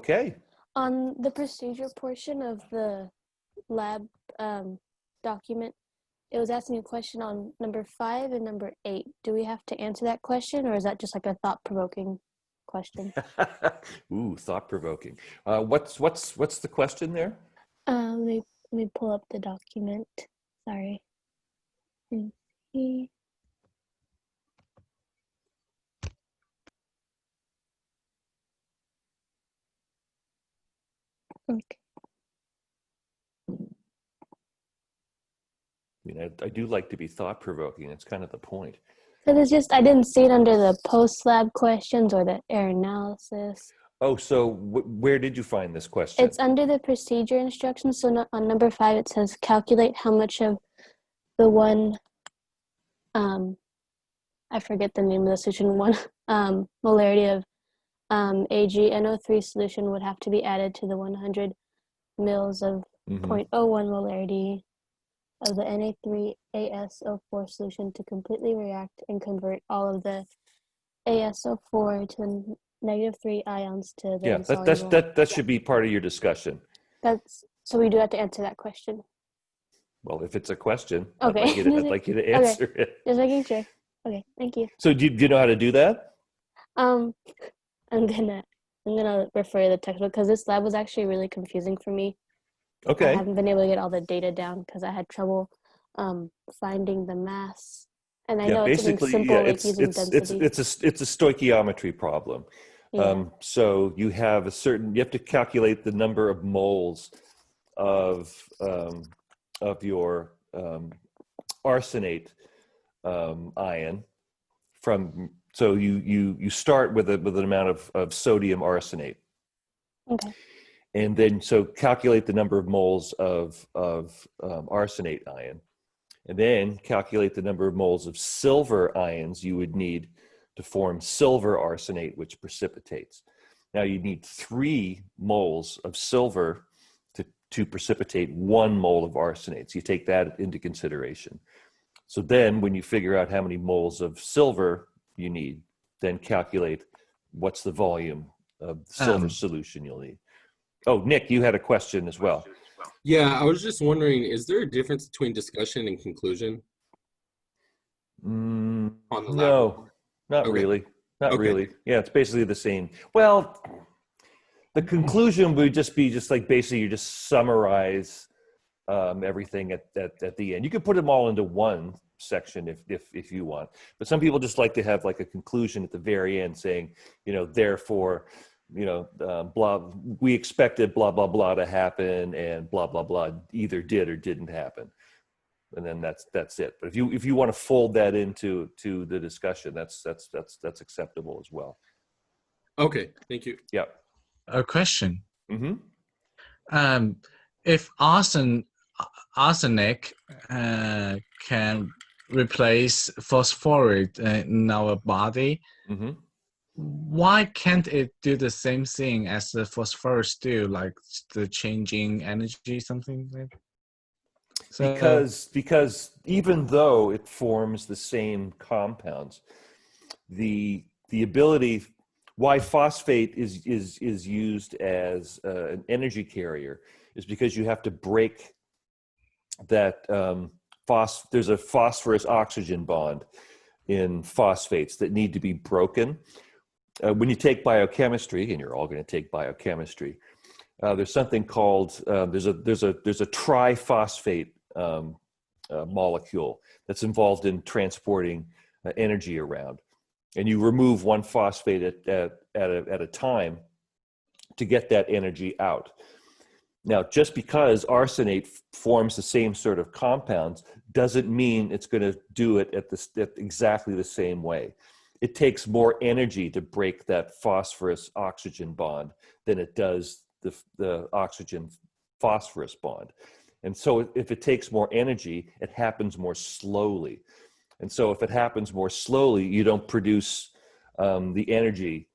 Okay. On the procedure portion of the lab document, it was asking a question on number 5 and number 8. Do we have to answer that question, or is that just like a thought-provoking question? Ooh, thought-provoking. What's the question there? Let me pull up the document. Sorry. Let me see. Okay. I mean, I do like to be thought-provoking. That's kind of the point. So it's just I didn't see it under the post-lab questions or the air analysis. Oh, so where did you find this question? It's under the procedure instructions. So on number 5, it says calculate how much of the one, I forget the name of the solution, one molarity of AgNO3 solution would have to be added to the 100 mils of 0.01 molarity of the Na3ASO4 solution to completely react and convert all of the ASO4 to the -3 ions to the insoluble. That should be part of your discussion. So we do have to answer that question. Well, if it's a question, okay. I'd like you to answer it. Just making sure. Okay, thank you. So do you know how to do that? I'm gonna refer to the textbook because this lab was actually really confusing for me. Okay. I haven't been able to get all the data down because I had trouble finding the mass. And I know it's something simple like using density. It's a stoichiometry problem. Yeah. So you have to calculate the number of moles of your arsenate ion so you start with an amount of sodium arsenate. Okay. And then so calculate the number of moles of arsenate ion. And then calculate the number of moles of silver ions you would need to form silver arsenate, which precipitates. Now you need 3 moles of silver to precipitate 1 mole of arsenate. So you take that into consideration. So then when you figure out how many moles of silver you need, then calculate what's the volume of silver solution you'll need. Oh, Nick, you had a question as well. Yeah, I was just wondering, is there a difference between discussion and conclusion? No, not really. Not really. Yeah, it's basically the same. Well, the conclusion would just be like basically you just summarize everything at the end. You could put them all into one section if you want, but some people just like to have like a conclusion at the very end saying, therefore, blah, we expected blah blah blah to happen, and blah blah blah either did or didn't happen, and then that's it. But if you want to fold that into the discussion, that's acceptable as well. Okay, thank you. Yeah. A question. Mm-hmm. If arsenic can replace phosphorus in our body, mm-hmm. why can't it do the same thing as the phosphorus do, like the changing energy, something like that? So, because even though it forms the same compounds, the ability why phosphate is used as an energy carrier is because you have to break that there's a phosphorus oxygen bond in phosphates that need to be broken. When you take biochemistry, and you're all going to take biochemistry, there's something called there's a triphosphate molecule that's involved in transporting energy around, and you remove one phosphate at a time to get that energy out. Now, just because arsenate forms the same sort of compounds doesn't mean it's going to do it at exactly the same way. It takes more energy to break that phosphorus oxygen bond than it does the oxygen phosphorus bond. And so if it takes more energy, it happens more slowly. And so if it happens more slowly, you don't produce the energy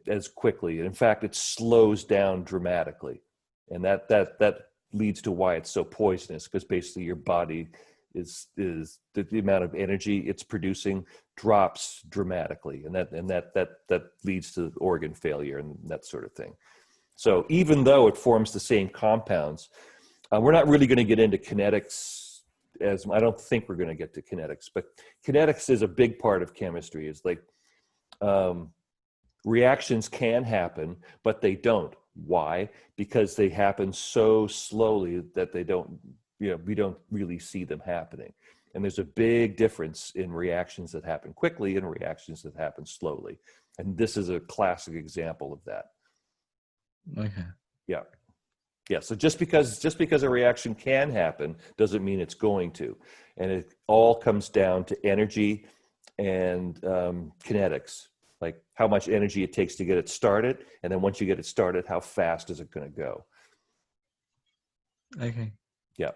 as quickly. In fact, it slows down dramatically. And that leads to why it's so poisonous, because basically your body is the amount of energy it's producing drops dramatically, and that leads to organ failure and that sort of thing. So even though it forms the same compounds, we're not really going to get into kinetics, as I don't think we're going to get to kinetics, but kinetics is a big part of chemistry. It's like reactions can happen, but they don't. Why? Because they happen so slowly that they don't, we don't really see them happening. And there's a big difference in reactions that happen quickly and reactions that happen slowly. And this is a classic example of that. Okay. Yeah. Yeah. So just because a reaction can happen doesn't mean it's going to. And it all comes down to energy and kinetics, like how much energy it takes to get it started. And then once you get it started, how fast is it going to go? Okay. Yeah.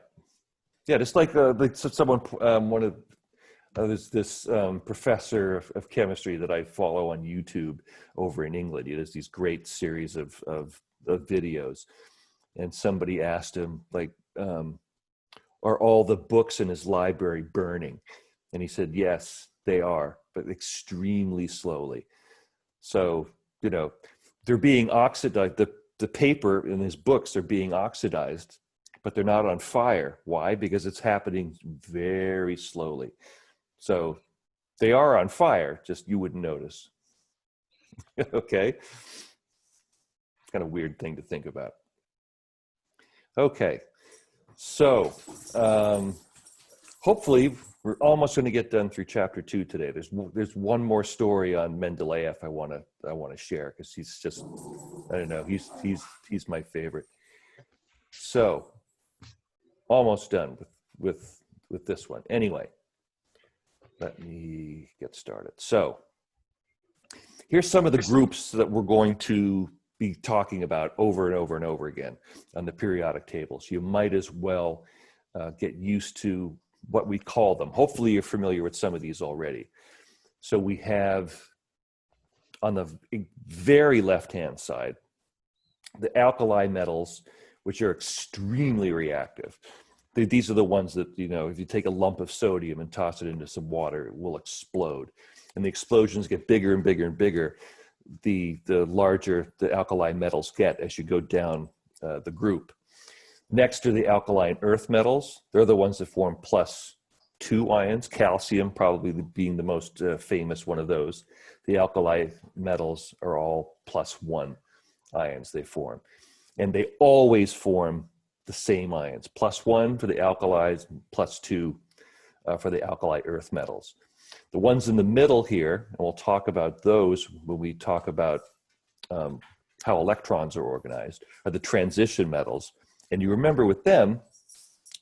Yeah. Just like someone, there's this professor of chemistry that I follow on YouTube over in England. He does these great series of videos. And somebody asked him, like, are all the books in his library burning? And he said, yes, they are, but extremely slowly. So, they're being oxidized. The paper in his books are being oxidized, but they're not on fire. Why? Because it's happening very slowly. So they are on fire, just you wouldn't notice. Okay. It's kind of a weird thing to think about. Okay. So hopefully we're almost going to get done through chapter 2 today. There's one more story on Mendeleev I want to share, because he's just, I don't know, he's my favorite. So almost done with this one. Anyway, let me get started. So here's some of the groups that we're going to be talking about over and over and over again on the periodic table. So you might as well get used to what we call them. Hopefully you're familiar with some of these already. So we have on the very left-hand side, the alkali metals, which are extremely reactive. These are the ones that, if you take a lump of sodium and toss it into some water, it will explode. And the explosions get bigger and bigger and bigger the larger the alkali metals get as you go down the group. Next are the alkaline earth metals. They're the ones that form +2 ions, calcium probably being the most famous one of those. The alkali metals are all +1 ions they form. And they always form the same ions, +1 for the alkalis, +2 for the alkali earth metals. The ones in the middle here, and we'll talk about those when we talk about how electrons are organized, are the transition metals. And you remember with them,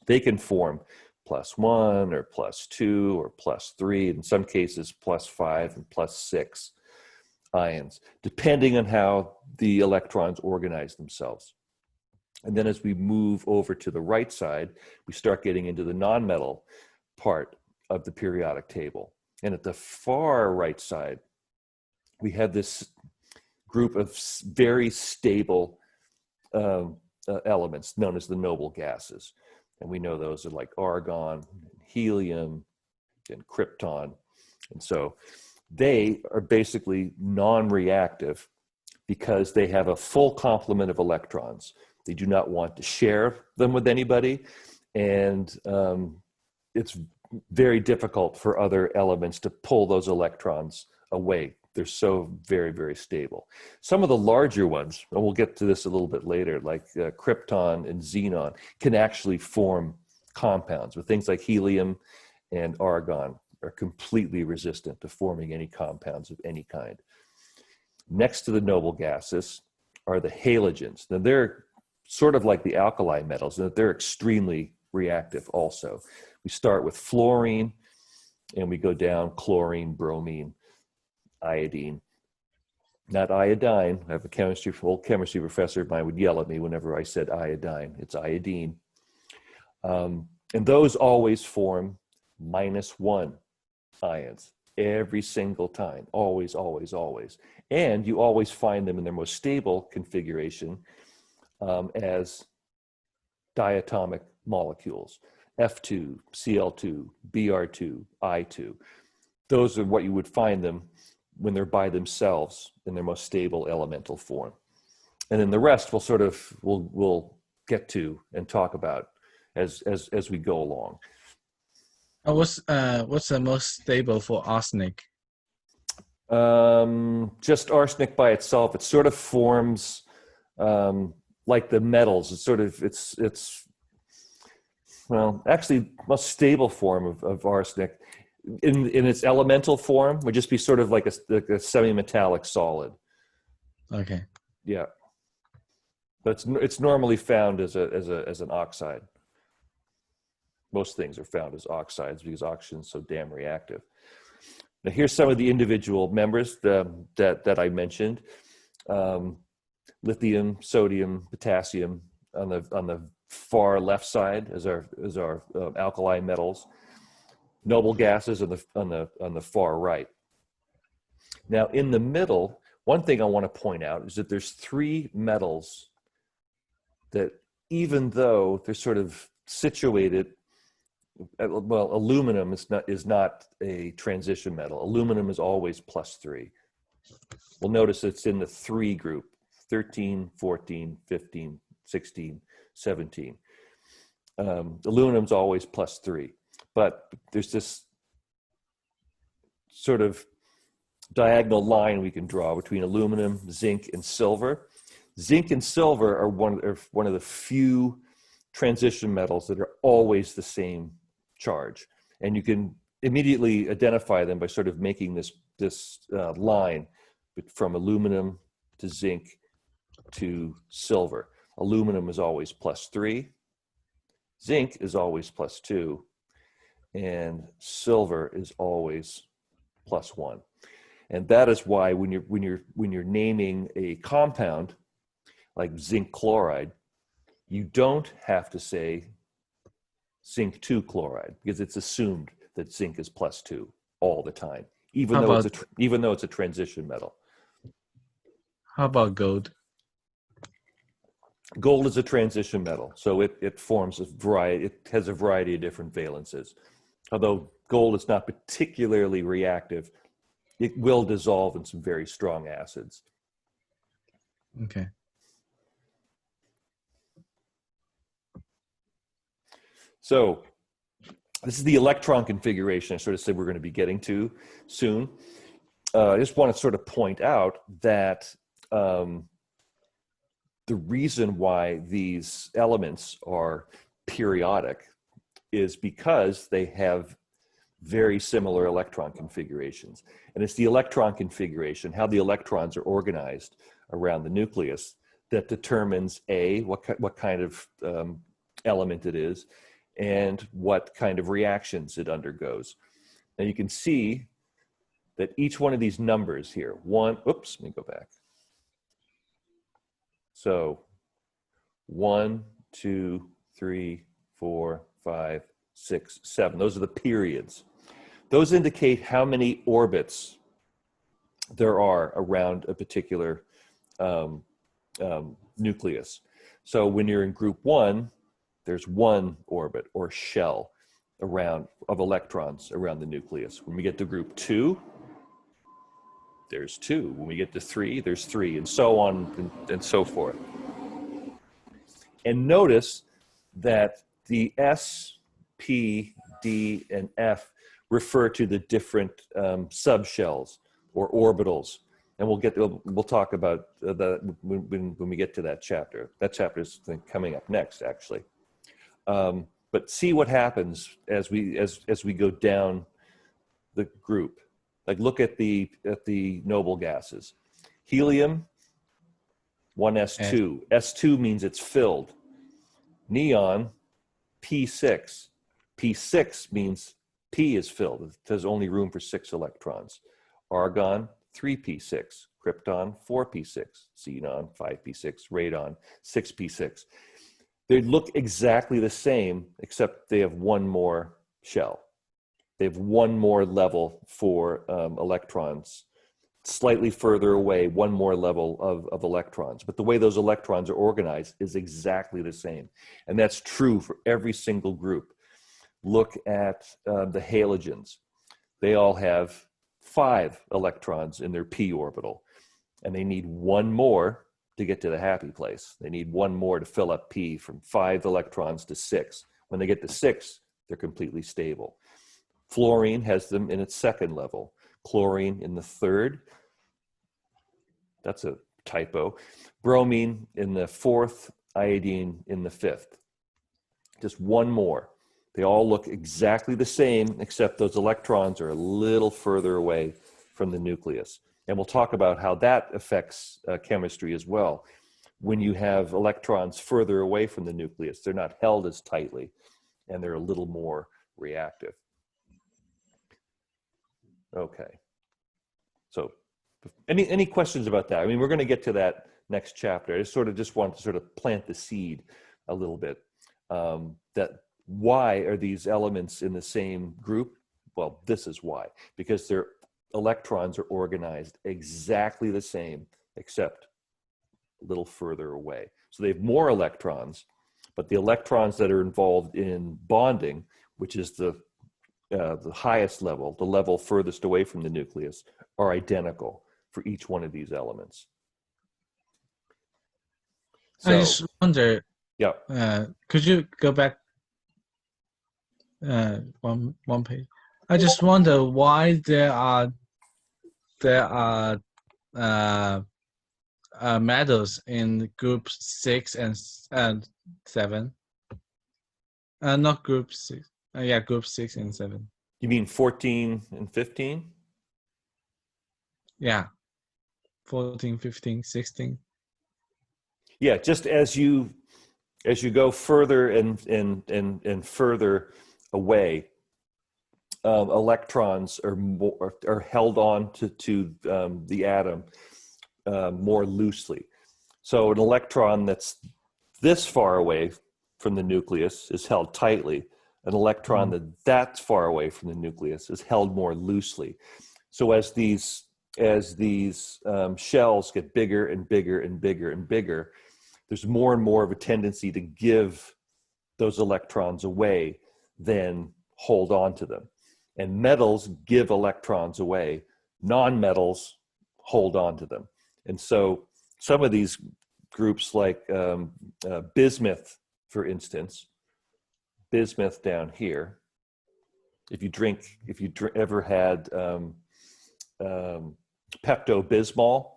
they can form +1 or +2 or +3, in some cases +5 and +6 ions, depending on how the electrons organize themselves. And then as we move over to the right side, we start getting into the nonmetal part of the periodic table. And at the far right side, we have this group of very stable elements known as the noble gases. And we know those are like argon, helium, and krypton. And so they are basically non-reactive because they have a full complement of electrons. They do not want to share them with anybody. And it's very difficult for other elements to pull those electrons away. They're so very, very stable. Some of the larger ones, and we'll get to this a little bit later, like krypton and xenon, can actually form compounds. With things like helium and argon are completely resistant to forming any compounds of any kind. Next to the noble gases are the halogens. Now they're sort of like the alkali metals, and they're extremely reactive also. We start with fluorine, and we go down chlorine, bromine, iodine. Not iodine. I have a old chemistry professor of mine would yell at me whenever I said iodine. It's iodine. And those always form -1 ions every single time. Always, always, always. And you always find them in their most stable configuration as diatomic molecules. F2, Cl2, Br2, I2. Those are what you would find them when they're by themselves in their most stable elemental form. And then the rest we'll get to and talk about as we go along. What's the most stable for arsenic? Just arsenic by itself, it sort of forms like the metals. It's well, actually, most stable form of arsenic in its elemental form would just be sort of like a semi-metallic solid. Okay. Yeah, but it's normally found as an oxide. Most things are found as oxides because oxygen is so damn reactive. Now here's some of the individual members that I mentioned: lithium, sodium, potassium on the far left side as our alkali metals. Noble gases on the far right. Now in the middle, one thing I want to point out is that there's three metals that, even though they're sort of situated, well, aluminum is not a transition metal. Aluminum is always +3. We'll notice it's in the 3 group: 13, 14, 15, 16, 17. Aluminum's always +3, but there's this sort of diagonal line we can draw between aluminum, zinc, and silver. Zinc and silver are one of the few transition metals that are always the same charge, and you can immediately identify them by sort of making this line from aluminum to zinc to silver. Aluminum is always +3, zinc is always +2, and silver is always +1. And that is why when you're naming a compound like zinc chloride, you don't have to say zinc 2 chloride, because it's assumed that zinc is +2 all the time, even though it's a transition metal. How about gold? Gold is a transition metal, so it forms a variety. It has a variety of different valences. Although gold is not particularly reactive, it will dissolve in some very strong acids. Okay. So this is the electron configuration I sort of said we're going to be getting to soon. I just want to sort of point out that the reason why these elements are periodic is because they have very similar electron configurations. And it's the electron configuration, how the electrons are organized around the nucleus, that determines what kind of element it is and what kind of reactions it undergoes. Now you can see that each one of these numbers here, let me go back. So 1, 2, 3, 4, 5, 6, 7. Those are the periods. Those indicate how many orbits there are around a particular nucleus. So when you're in group 1, there's 1 orbit or shell of electrons around the nucleus. When we get to group 2, there's 2. When we get to 3, there's 3, and so on and so forth. And notice that the S, P, D, and F refer to the different subshells or orbitals. And we'll talk about that when we get to that chapter. That chapter is coming up next, actually. But see what happens as we go down the group. Like look at the noble gases. Helium, 1s2. S2 means it's filled. Neon, P6. P6 means P is filled. There's only room for 6 electrons. Argon, 3p6. Krypton, 4p6. Xenon, 5p6. Radon, 6p6. They look exactly the same, except they have one more shell. They have one more level for electrons. Slightly further away, one more level of electrons. But the way those electrons are organized is exactly the same. And that's true for every single group. look at the halogens. They all have 5 electrons in their p orbital, and they need one more to get to the happy place. They need one more to fill up p from 5 electrons to 6. When they get to 6, they're completely stable. Fluorine has them in its second level, chlorine in the third. That's a typo. Bromine in the fourth, iodine in the fifth. Just one more. They all look exactly the same, except those electrons are a little further away from the nucleus. And we'll talk about how that affects chemistry as well. When you have electrons further away from the nucleus, they're not held as tightly, and they're a little more reactive. Okay. So any questions about that? I mean, we're going to get to that next chapter. I just want to sort of plant the seed a little bit. That why are these elements in the same group? Well, this is why. Because their electrons are organized exactly the same, except a little further away. So they have more electrons, but the electrons that are involved in bonding, which is the highest level, the level furthest away from the nucleus, are identical for each one of these elements. So, I just wonder, yeah. could you go back one page? I just wonder why there are metals in group 6 and 7. Not group 6. Yeah, group 6 and 7. You mean 14 and 15? Yeah, 14, 15, 16. Yeah, just as you go further and further away, electrons are held on to the atom more loosely. So an electron that's this far away from the nucleus is held tightly. An electron that's far away from the nucleus is held more loosely. So as these shells get bigger and bigger and bigger and bigger, there's more and more of a tendency to give those electrons away than hold on to them. And metals give electrons away. Non-metals hold on to them. And so some of these groups like bismuth, for instance, bismuth down here, if you ever had Pepto-Bismol,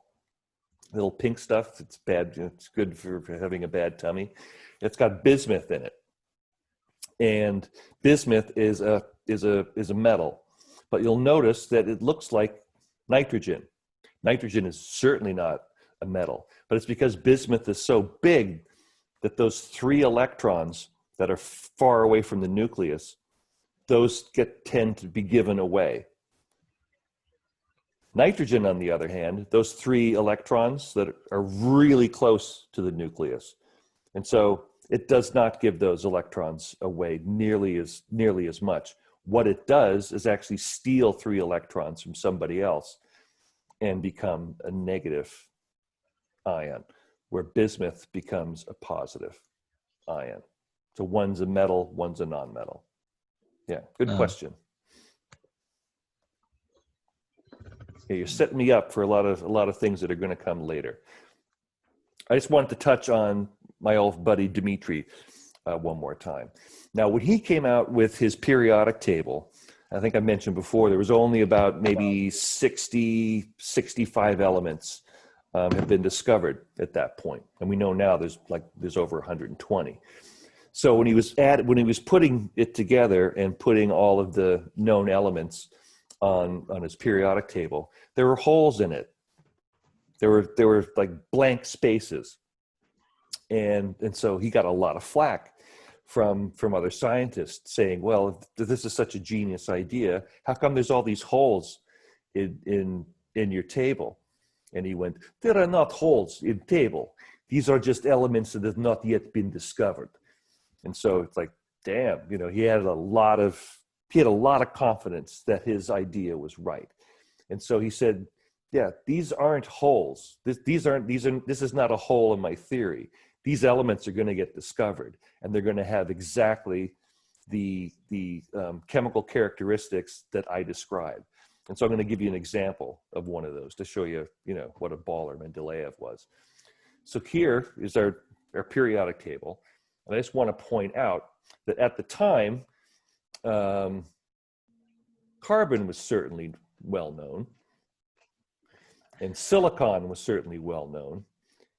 little pink stuff, it's bad, it's good for having a bad tummy. It's got bismuth in it. And bismuth is a metal, but you'll notice that it looks like nitrogen. Nitrogen is certainly not a metal, but it's because bismuth is so big that those 3 electrons that are far away from the nucleus, those tend to be given away. Nitrogen, on the other hand, those 3 electrons that are really close to the nucleus. And so it does not give those electrons away nearly as much. What it does is actually steal 3 electrons from somebody else and become a negative ion, where bismuth becomes a positive ion. So one's a metal, one's a non-metal. Yeah, good question. Yeah, you're setting me up for a lot of things that are going to come later. I just wanted to touch on my old buddy Dmitri one more time. Now, when he came out with his periodic table, I think I mentioned before, there was only about maybe 60, 65 elements have been discovered at that point. And we know now there's over 120. So when he was putting it together and putting all of the known elements on his periodic table, there were holes in it. There were like blank spaces. And so he got a lot of flack from other scientists saying, well, if this is such a genius idea, how come there's all these holes in your table? And he went, there are not holes in table. These are just elements that have not yet been discovered. And so it's like, damn, he had a lot of confidence that his idea was right. And so he said, yeah, these aren't holes. This is not a hole in my theory. These elements are going to get discovered, and they're going to have exactly the chemical characteristics that I described. And so I'm going to give you an example of one of those to show you, what a baller Mendeleev was. So here is our periodic table. And I just want to point out that at the time, carbon was certainly well known, and silicon was certainly well known,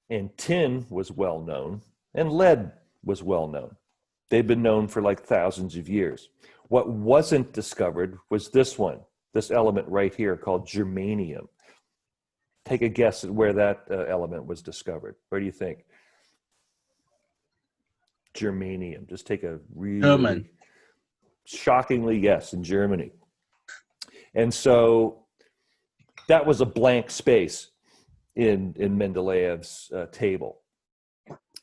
and tin was well known, and lead was well known. They've been known for like thousands of years. What wasn't discovered was this element right here called germanium. Take a guess at where that element was discovered. Where do you think? Germanium. Just take a really German. Shockingly, yes, in Germany. And so that was a blank space in Mendeleev's table.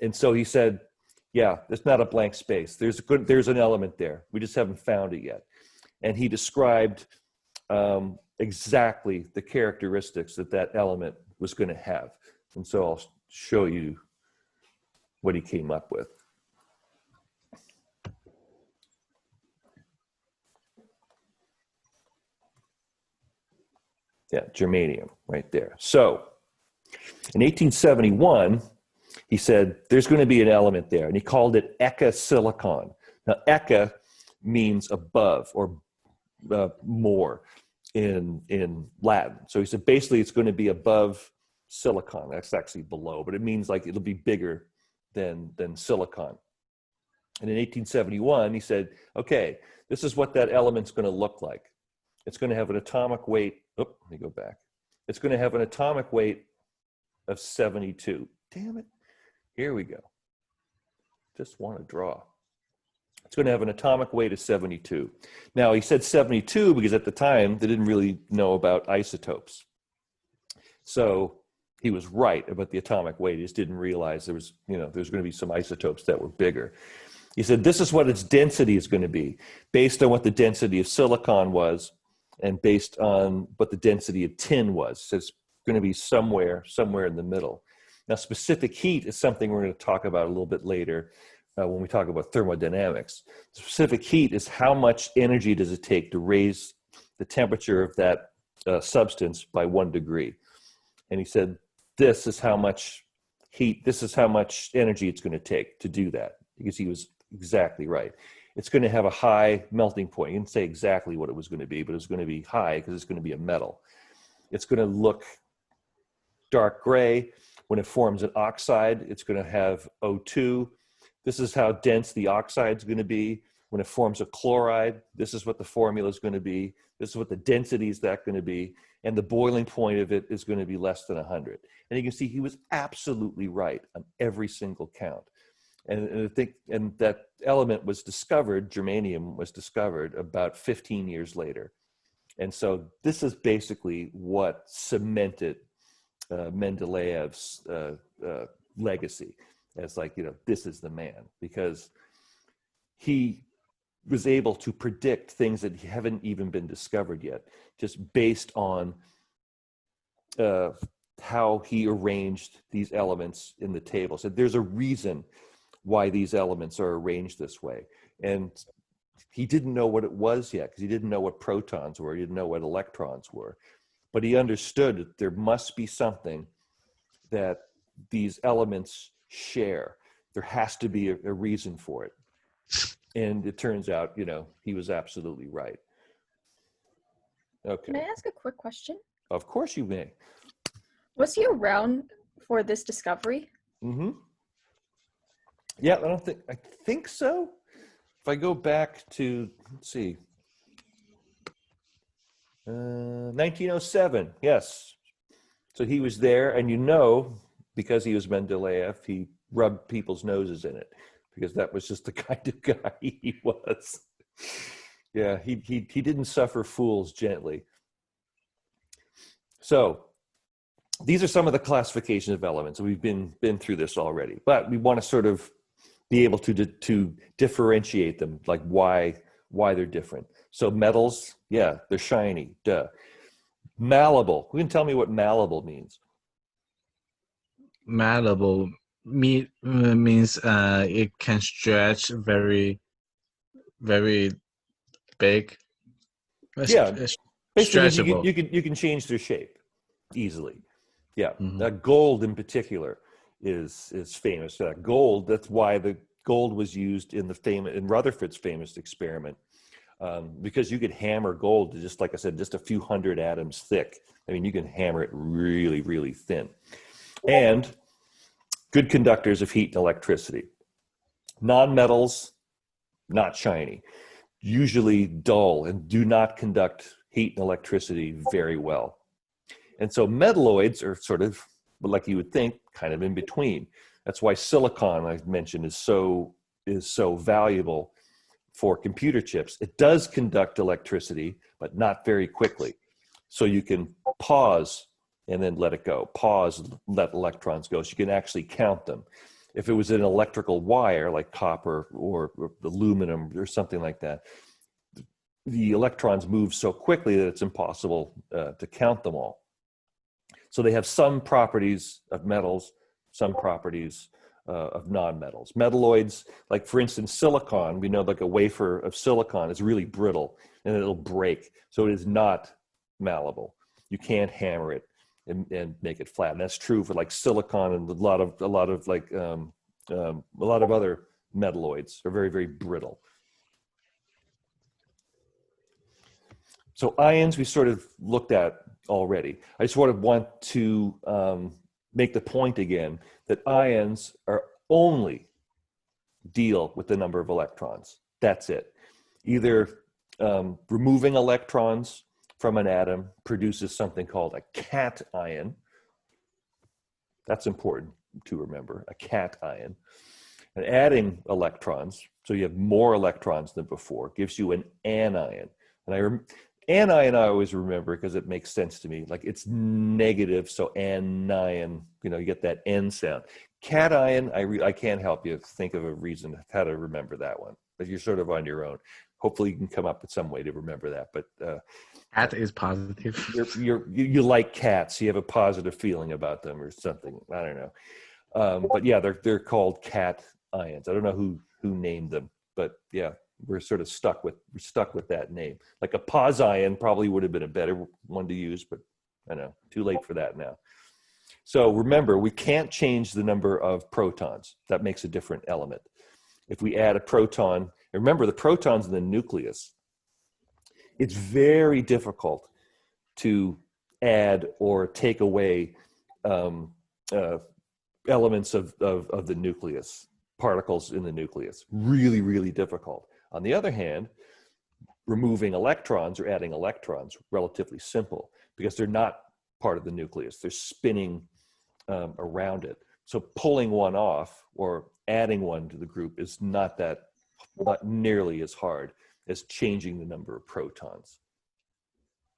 And so he said, yeah, it's not a blank space. There's an element there. We just haven't found it yet. And he described exactly the characteristics that element was going to have. And so I'll show you what he came up with. Yeah, germanium right there. So in 1871, he said, there's going to be an element there, and he called it eka silicon. Now, eka means above or more in Latin. So he said, basically, it's going to be above silicon. That's actually below, but it means like it'll be bigger than silicon. And in 1871, he said, okay, this is what that element's going to look like. It's going to have an atomic weight. Let me go back. It's going to have an atomic weight of 72. Damn it. Here we go. Just want to draw. It's going to have an atomic weight of 72. Now, he said 72 because at the time, they didn't really know about isotopes. So he was right about the atomic weight. He just didn't realize there was going to be some isotopes that were bigger. He said, this is what its density is going to be, based on what the density of silicon was and based on what the density of tin was. So it's going to be somewhere in the middle. Now, specific heat is something we're going to talk about a little bit later when we talk about thermodynamics. Specific heat is how much energy does it take to raise the temperature of that substance by 1 degree. And he said, this is how much energy it's going to take to do that, because he was exactly right. It's going to have a high melting point. He didn't say exactly what it was going to be, but it was going to be high because it's going to be a metal. It's going to look dark gray. When it forms an oxide, it's going to have O2. This is how dense the oxide is going to be. When it forms a chloride, this is what the formula is going to be. This is what the density is going to be. And the boiling point of it is going to be less than 100. And you can see he was absolutely right on every single count. And I think, and that element was discovered, germanium was discovered about 15 years later. And so this is basically what cemented Mendeleev's legacy as this is the man, because he was able to predict things that haven't even been discovered yet, just based on how he arranged these elements in the table. So there's a reason why these elements are arranged this way. And he didn't know what it was yet, because he didn't know what protons were, he didn't know what electrons were. But he understood that there must be something that these elements share. There has to be a reason for it. And it turns out, he was absolutely right. Okay. Can I ask a quick question? Of course you may. Was he around for this discovery? Mm-hmm. Yeah, I think so. If I go back to, let's see, 1907, yes. So he was there, and because he was Mendeleev, he rubbed people's noses in it, because that was just the kind of guy he was. Yeah, he didn't suffer fools gently. So these are some of the classifications of elements. We've been through this already, but we want to sort of be able to differentiate them, like why they're different. So metals, yeah, they're shiny, duh. Malleable. Who can tell me what malleable means? Malleable means it can stretch very very big. Yeah. Basically, Stretchable. you can change their shape easily. Yeah, Mhm. gold in particular is famous for that. Gold. That's why the gold was used in in Rutherford's famous experiment, because you could hammer gold to, just like I said, just a few hundred atoms thick. I mean, you can hammer it really, really thin, and good conductors of heat and electricity. Non-metals, not shiny, usually dull and do not conduct heat and electricity very well. And so metalloids are sort of, like you would think, kind of in between. That's why silicon, I mentioned, is so valuable for computer chips. It does conduct electricity, but not very quickly. So you can pause and then let it go. Pause, let electrons go. So you can actually count them. If it was an electrical wire like copper or aluminum or something like that, the electrons move so quickly that it's impossible to count them all. So they have some properties of metals, some properties of non-metals. Metalloids, like for instance, silicon, we know like a wafer of silicon is really brittle and it'll break. So it is not malleable. You can't hammer it and make it flat. And that's true for like silicon and a lot of other metalloids are very, very brittle. So ions we sort of looked at already. I just want to make the point again that ions are only deal with the number of electrons. That's it. Either removing electrons from an atom produces something called a cation. That's important to remember, a cation. And adding electrons, so you have more electrons than before, gives you an anion. And anion I always remember because it makes sense to me. Like it's negative, so anion, you get that N sound. Cation, I can't help you think of a reason how to remember that one, but you're sort of on your own. Hopefully you can come up with some way to remember that. But Cat is positive. you like cats. You have a positive feeling about them or something. I don't know. But yeah, they're called cation. I don't know who named them, but yeah, we're sort of stuck with that name. Like a position probably would have been a better one to use, but I know, too late for that now. So remember, we can't change the number of protons. That makes a different element. If we add a proton, remember the proton's in the nucleus. It's very difficult to add or take away elements of the nucleus, particles in the nucleus. Really, really difficult. On the other hand, removing electrons or adding electrons, relatively simple because they're not part of the nucleus. They're spinning around it. So pulling one off or adding one to the group is not nearly as hard as changing the number of protons.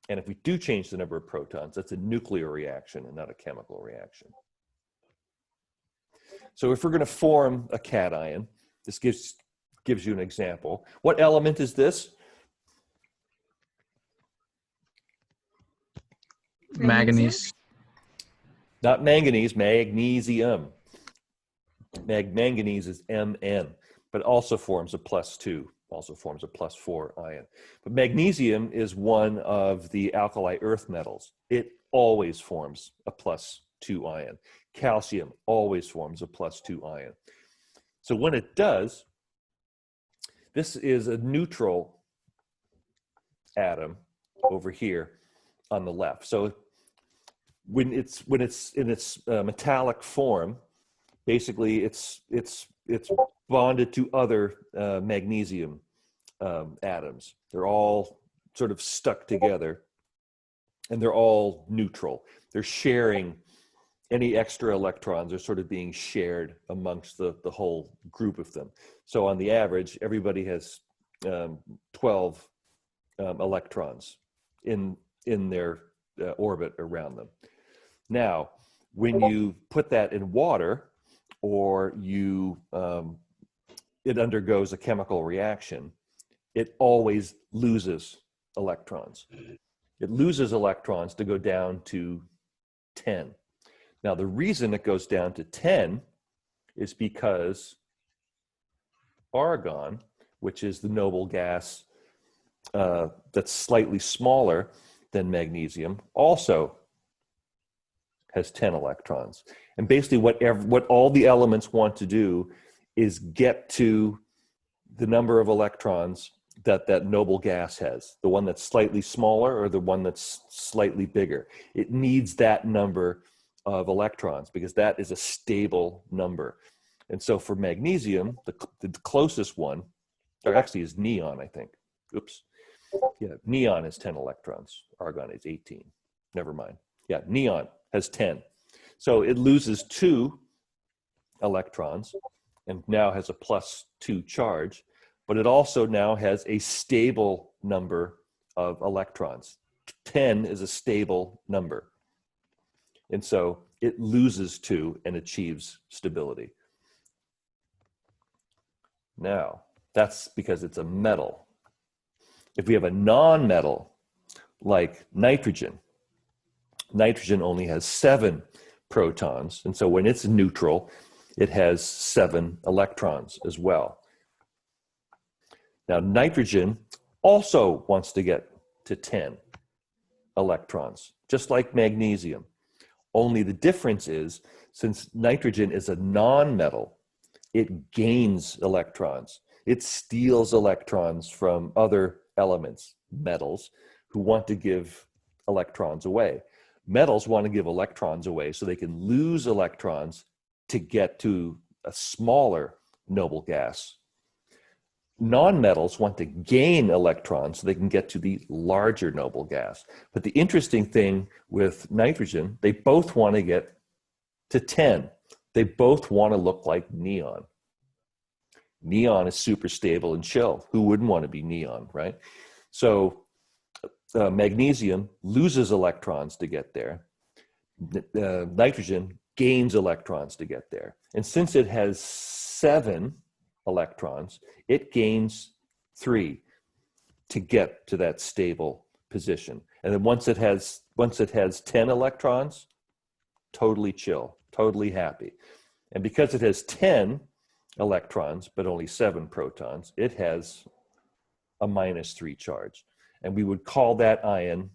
And if we do change the number of protons, that's a nuclear reaction and not a chemical reaction. So if we're going to form a cation, this gives you an example. What element is this? Manganese. Not manganese, magnesium. Manganese is Mn, but also forms a +2, also forms a +4 ion. But magnesium is one of the alkali earth metals. It always forms a +2 ion. Calcium always forms a +2 ion. So when it does, this is a neutral atom over here on the left. So when it's in its metallic form, basically it's bonded to other magnesium atoms. They're all sort of stuck together, and they're all neutral. They're sharing any extra electrons are sort of being shared amongst the whole group of them. So on the average, everybody has 12 electrons in their orbit around them. Now, when you put that in water, or it undergoes a chemical reaction, it always loses electrons. It loses electrons to go down to 10. Now, the reason it goes down to 10 is because argon, which is the noble gas that's slightly smaller than magnesium, also has 10 electrons. And basically what all the elements want to do is get to the number of electrons that noble gas has, the one that's slightly smaller or the one that's slightly bigger. It needs that number of electrons because that is a stable number. And so for magnesium, the closest one, or actually is neon, I think. Oops. Yeah, neon has 10 electrons. Argon is 18. Never mind. Yeah, neon has 10. So it loses 2 electrons and now has a +2 charge, but it also now has a stable number of electrons. 10 is a stable number. And so it loses 2 and achieves stability. Now, that's because it's a metal. If we have a non-metal, like nitrogen, nitrogen only has 7 protons. And so when it's neutral, it has 7 electrons as well. Now, nitrogen also wants to get to 10 electrons, just like magnesium. Only the difference is, since nitrogen is a non-metal, it gains electrons. It steals electrons from other elements, metals, who want to give electrons away. Metals want to give electrons away so they can lose electrons to get to a smaller noble gas. Non-metals want to gain electrons so they can get to the larger noble gas. But the interesting thing with nitrogen, they both want to get to 10. They both want to look like neon. Neon is super stable and chill. Who wouldn't want to be neon, right? So magnesium loses electrons to get there. Nitrogen gains electrons to get there. And since it has 7 electrons, it gains 3 to get to that stable position. And then once it has 10 electrons, totally chill, totally happy. And because it has 10 electrons, but only 7 protons, it has a -3 charge. And we would call that ion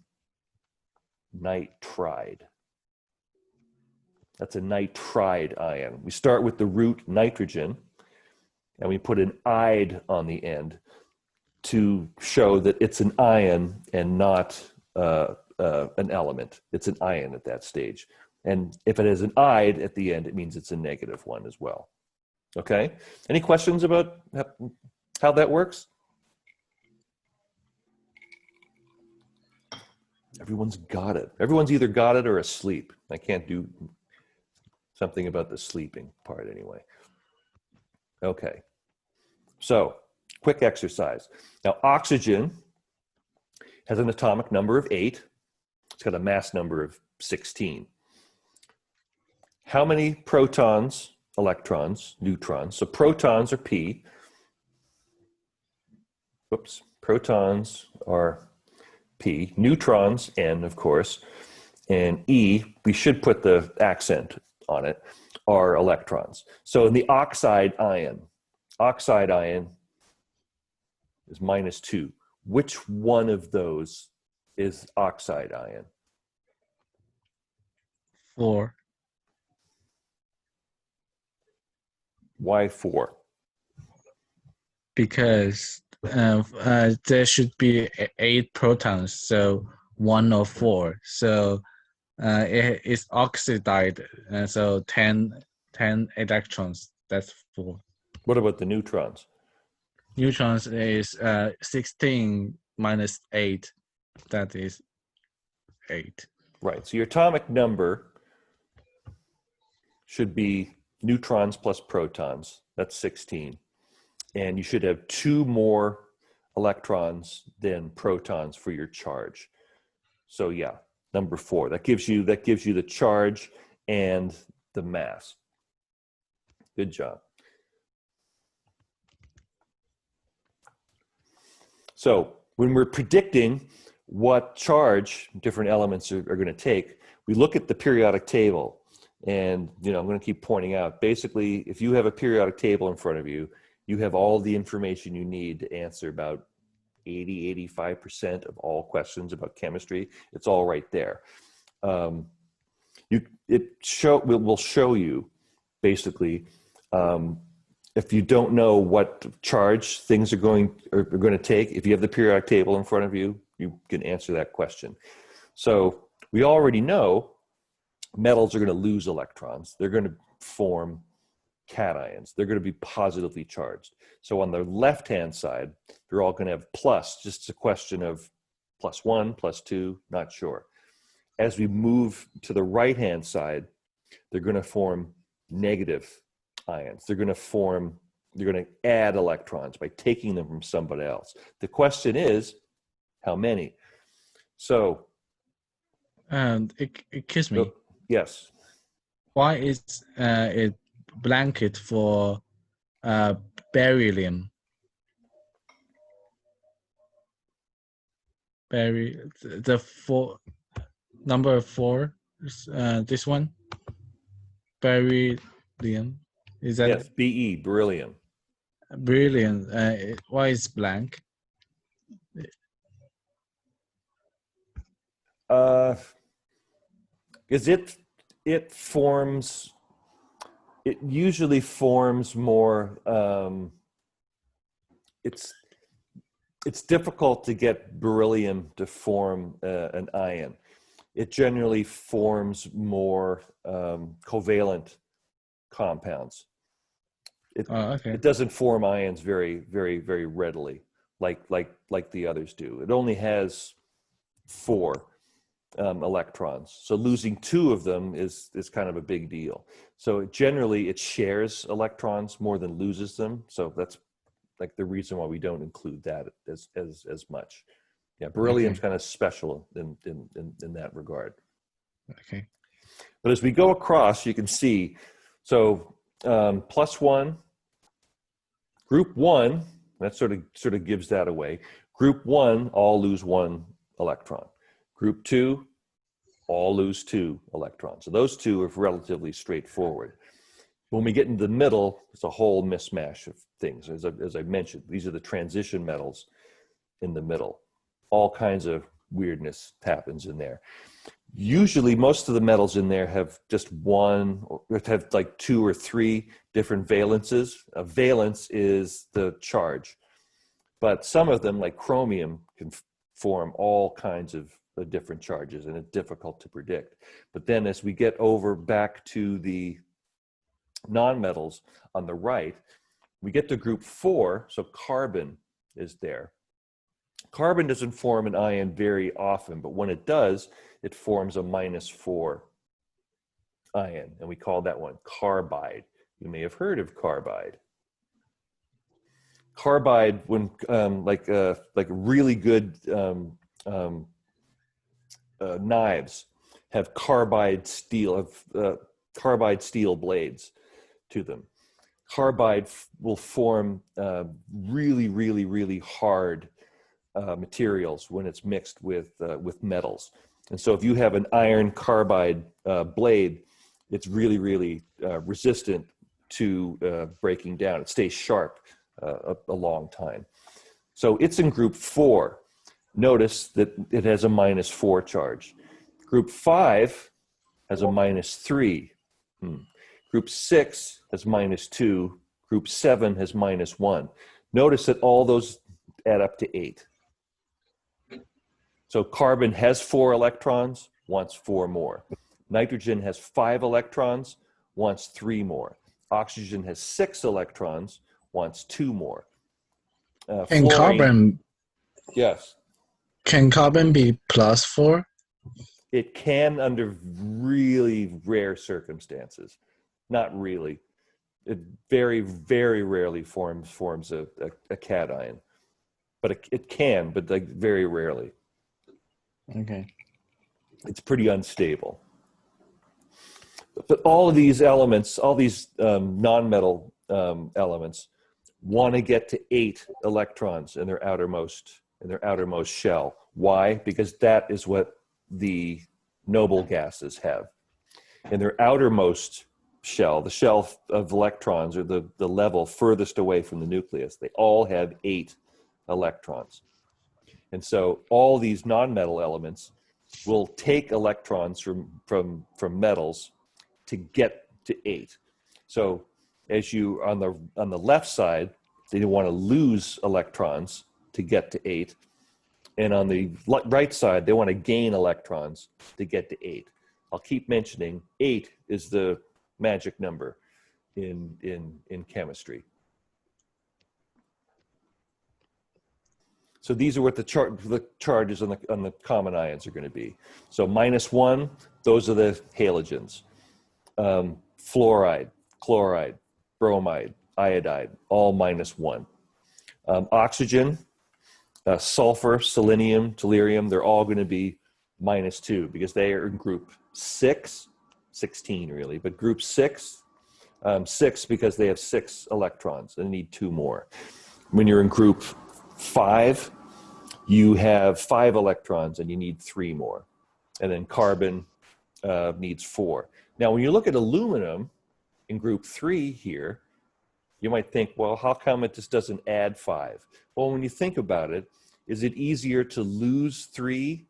nitride. That's a nitride ion. We start with the root nitrogen, and we put an "ide" on the end to show that it's an ion and not an element. It's an ion at that stage. And if it has an "ide" at the end, it means it's a -1 as well. Okay? Any questions about how that works? Everyone's got it. Everyone's either got it or asleep. I can't do something about the sleeping part anyway. Okay. So, quick exercise. Now, oxygen has an atomic number of 8. It's got a mass number of 16. How many protons, electrons, neutrons? So protons are P. Whoops. Protons are P. Neutrons, N, of course. And E, we should put the accent on it, are electrons. So in the oxide ion is -2. Which one of those is oxide ion? 4. Why 4? Because there should be 8 protons, so 1 or 4. So it is oxidized, so 10 electrons. That's 4. What about the neutrons? Neutrons is 16 minus 8. That is 8. Right. So your atomic number should be neutrons plus protons. That's 16. And you should have 2 more electrons than protons for your charge. So yeah, number 4. That gives you the charge and the mass. Good job. So when we're predicting what charge different elements are going to take, we look at the periodic table. And I'm going to keep pointing out, basically, if you have a periodic table in front of you, you have all the information you need to answer about 85% of all questions about chemistry. It's all right there. Will show you basically, if you don't know what charge things are going to take, if you have the periodic table in front of you, you can answer that question. So we already know metals are going to lose electrons. They're going to form cations. They're going to be positively charged. So on the left-hand side, they're all going to have plus, just a question of +1, +2, not sure. As we move to the right-hand side, they're going to form negative ions. They're going to add electrons by taking them from somebody else. The question is, how many? So, And excuse me, yes. why is it blanket for beryllium? Number 4, this one, beryllium. Is that Yes, Be, beryllium. beryllium? Why is blank? Is it usually forms more, it's difficult to get beryllium to form an ion. It generally forms more covalent compounds. Okay. It doesn't form ions very, very, very readily like the others do. It only has 4 electrons. So losing 2 of them is kind of a big deal. So generally it shares electrons more than loses them. So that's like the reason why we don't include that as much. Yeah, beryllium's kind of special in that regard. Okay. But as we go across, you can see, so +1, group 1, that sort of gives that away. Group 1 all lose 1 electron. Group 2 all lose 2 electrons. So those 2 are relatively straightforward. When we get into the middle, it's a whole mismatch of things. As I mentioned, these are the transition metals in the middle. All kinds of weirdness happens in there. Usually most of the metals in there have just one, or have like 2 or 3 different valences. A valence is the charge. But some of them, like chromium, can form all kinds of different charges, and it's difficult to predict. But then as we get over back to the nonmetals on the right, we get to group 4, so carbon is there. Carbon doesn't form an ion very often, but when it does, it forms a -4 ion, and we call that one carbide. You may have heard of carbide. Carbide, when like really good knives have carbide steel blades to them. Carbide will form really, really, really hard materials when it's mixed with metals. And so if you have an iron carbide blade, it's really, really resistant to breaking down. It stays sharp a long time. So it's in group 4. Notice that it has a -4 charge. Group 5 has a -3. Group 6 has -2. Group 7 has -1. Notice that all those add up to 8. So carbon has 4 electrons, wants 4 more. Nitrogen has 5 electrons, wants 3 more. Oxygen has 6 electrons, wants 2 more. And carbon, yes. can carbon be +4? It can under really rare circumstances. Not really. It very, very rarely forms a cation. But it can, but like very rarely. Okay. It's pretty unstable. But all of these elements, all these non-metal elements, want to get to 8 electrons in their outermost shell. Why? Because that is what the noble gases have. In their outermost shell, the shell of electrons, or the level furthest away from the nucleus, they all have 8 electrons. And so all these nonmetal elements will take electrons from metals to get to 8. So as you on the left side, they want to lose electrons to get to 8. And on the right side, they want to gain electrons to get to 8. I'll keep mentioning 8 is the magic number in chemistry. So these are what the charges on the common ions are going to be. So -1, those are the halogens. Fluoride, chloride, bromide, iodide, all -1. Oxygen, sulfur, selenium, tellurium, they're all going to be -2 because they are in group 6, 16 really, but group 6, 6 because they have 6 electrons and need 2 more. When you're in group 5, you have 5 electrons and you need 3 more. And then carbon needs 4. Now, when you look at aluminum in group 3 here, you might think, well, how come it just doesn't add 5? Well, when you think about it, is it easier to lose 3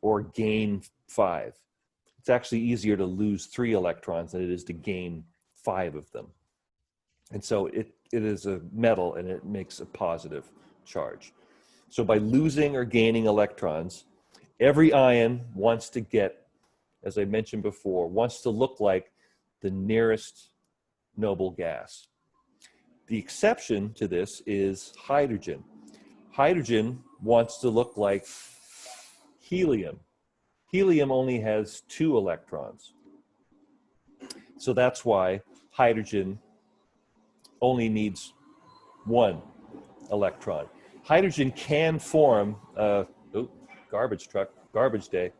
or gain 5? It's actually easier to lose 3 electrons than it is to gain 5 of them. And so it is a metal and it makes a positive charge. So by losing or gaining electrons, every ion wants to get, as I mentioned before, wants to look like the nearest noble gas. The exception to this is hydrogen. Hydrogen wants to look like helium. Helium only has 2 electrons. So that's why hydrogen only needs 1 electron. Hydrogen can form, garbage truck, garbage day.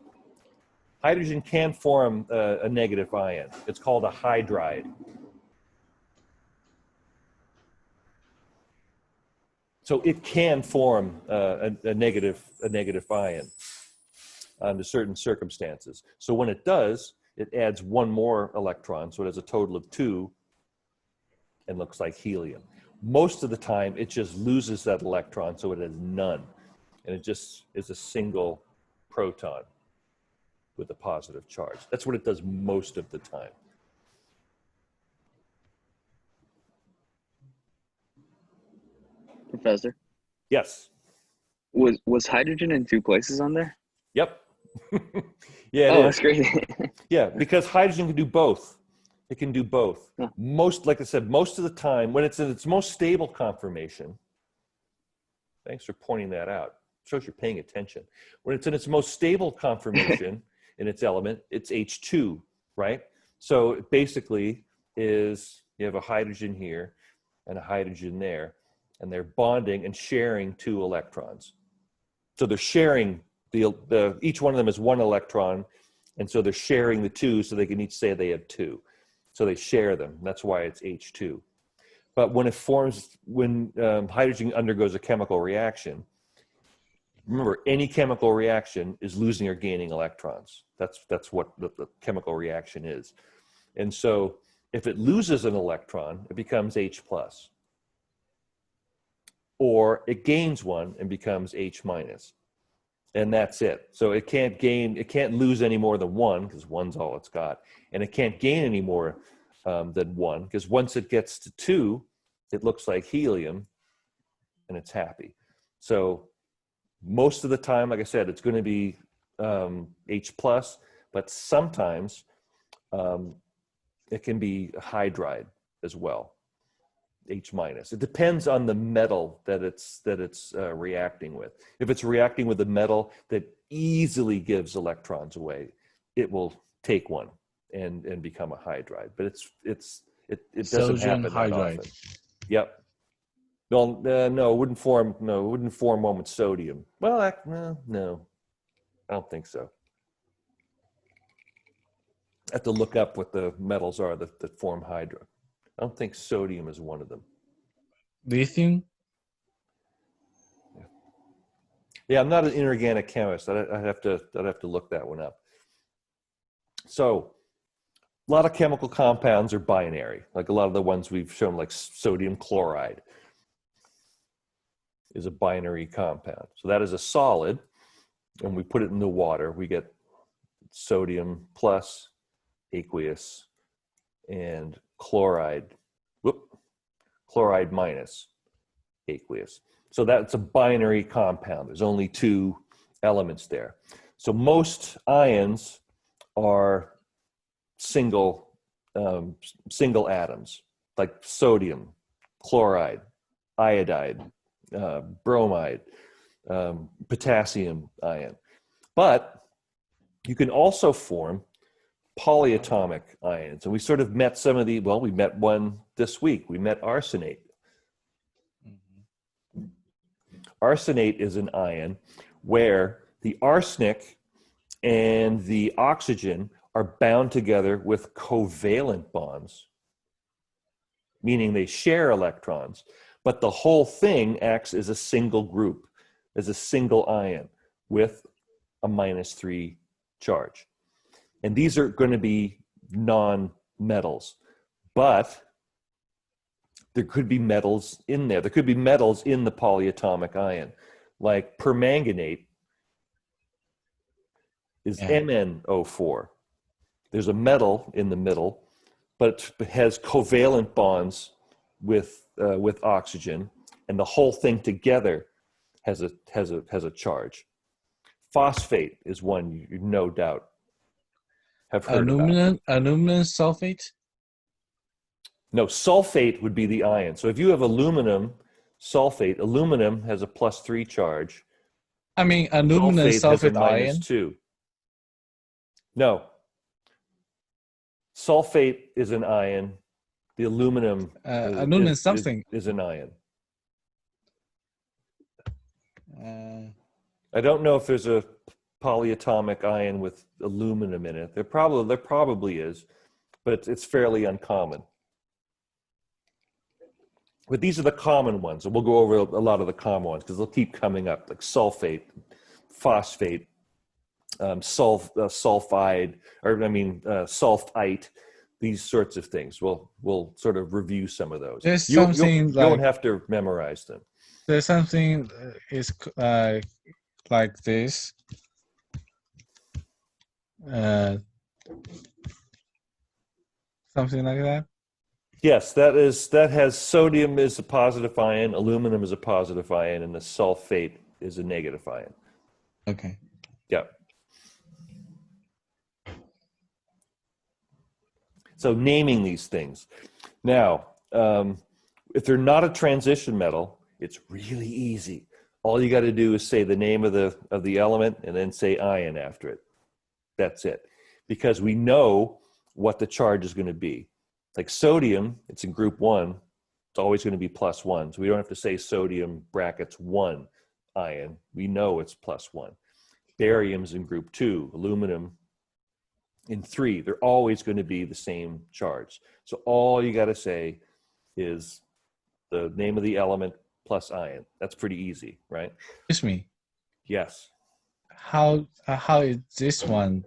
Hydrogen can form a negative ion. It's called a hydride. So it can form a negative ion under certain circumstances. So when it does, it adds 1 more electron, so it has a total of 2 and looks like helium. Most of the time, it just loses that electron, so it has none. And it just is a single proton with a positive charge. That's what it does most of the time. Professor, Yes. was hydrogen in 2 places on there? Yep. Yeah, Oh, it that's is. great. Yeah, because hydrogen can do both. It can do both. Huh. Like I said, most of the time, when it's in its most stable conformation, thanks for pointing that out. Shows you're paying attention. When it's in its most stable conformation in its element, it's H2, right? So it basically is, you have a hydrogen here and a hydrogen there, and they're bonding and sharing 2 electrons. So they're sharing, each one of them is 1 electron, and so they're sharing the 2, so they can each say they have 2. So they share them. That's why it's H2. But when hydrogen undergoes a chemical reaction, remember, any chemical reaction is losing or gaining electrons. That's what the chemical reaction is. And so if it loses an electron, it becomes H+. Or it gains 1 and becomes H-. And that's it. So it can't lose any more than 1 because 1's all it's got. And it can't gain any more than 1 because once it gets to 2, it looks like helium and it's happy. So most of the time, like I said, it's going to be H+, but sometimes it can be a hydride as well, H-. It depends on the metal that it's reacting with. If it's reacting with a metal that easily gives electrons away, it will take 1 and become a hydride. But it doesn't Sodium happen hydride. that often. Yep. No, it wouldn't form. No, it wouldn't form one with sodium. Well, no, I don't think so. I have to look up what the metals are that form hydra. I don't think sodium is one of them. Lithium? Yeah, I'm not an inorganic chemist. I'd have to look that one up. So A lot of chemical compounds are binary, like a lot of the ones we've shown, like sodium chloride is a binary compound. So that is a solid, and we put it in the water, we get sodium plus aqueous and chloride minus aqueous. So that's a binary compound. There's only two elements there. So most ions are single atoms, like sodium, chloride, iodide, bromide, potassium ion. But you can also form polyatomic ions. And we sort of met some of the, well, we met one this week. We met arsenate. Arsenate is an ion where the arsenic and the oxygen are bound together with covalent bonds, meaning they share electrons, but the whole thing acts as a single group, as a single ion with a -3 charge. And these are going to be non-metals, but there could be metals in there. There could be metals in the polyatomic ion, like permanganate is MnO4. There's a metal in the middle, but it has covalent bonds with oxygen, and the whole thing together has a charge. Phosphate is one you no doubt have heard about. Aluminum sulfate. No, sulfate would be the ion. So if you have aluminum sulfate, aluminum has a +3 charge. I mean, aluminum Sulfate has a sulfate ion. -2. No. Sulfate is an ion. The aluminum Aluminum something. is an ion. Uh, I don't know if there's a polyatomic ion with aluminum in it. There probably is, but it's fairly uncommon. But these are the common ones, and we'll go over a lot of the common ones because they'll keep coming up, like sulfate, phosphate, sulfide, sulfite, these sorts of things. We'll sort of review some of those. There's You don't have to memorize them. there's something is like this. Something like that. Yes, that has sodium is a positive ion, aluminum is a positive ion, and the sulfate is a negative ion. Okay. Yeah. So naming these things. Now, if they're not a transition metal, it's really easy. All you got to do is say the name of the element and then say ion after it. That's it. Because we know what the charge is going to be. Like sodium, it's in group 1. It's always going to be +1. So we don't have to say sodium brackets 1 ion. We know it's +1. Barium's in group 2. Aluminum in 3. They're always going to be the same charge. So all you got to say is the name of the element plus ion. That's pretty easy, right? Excuse me. Yes. How is this one?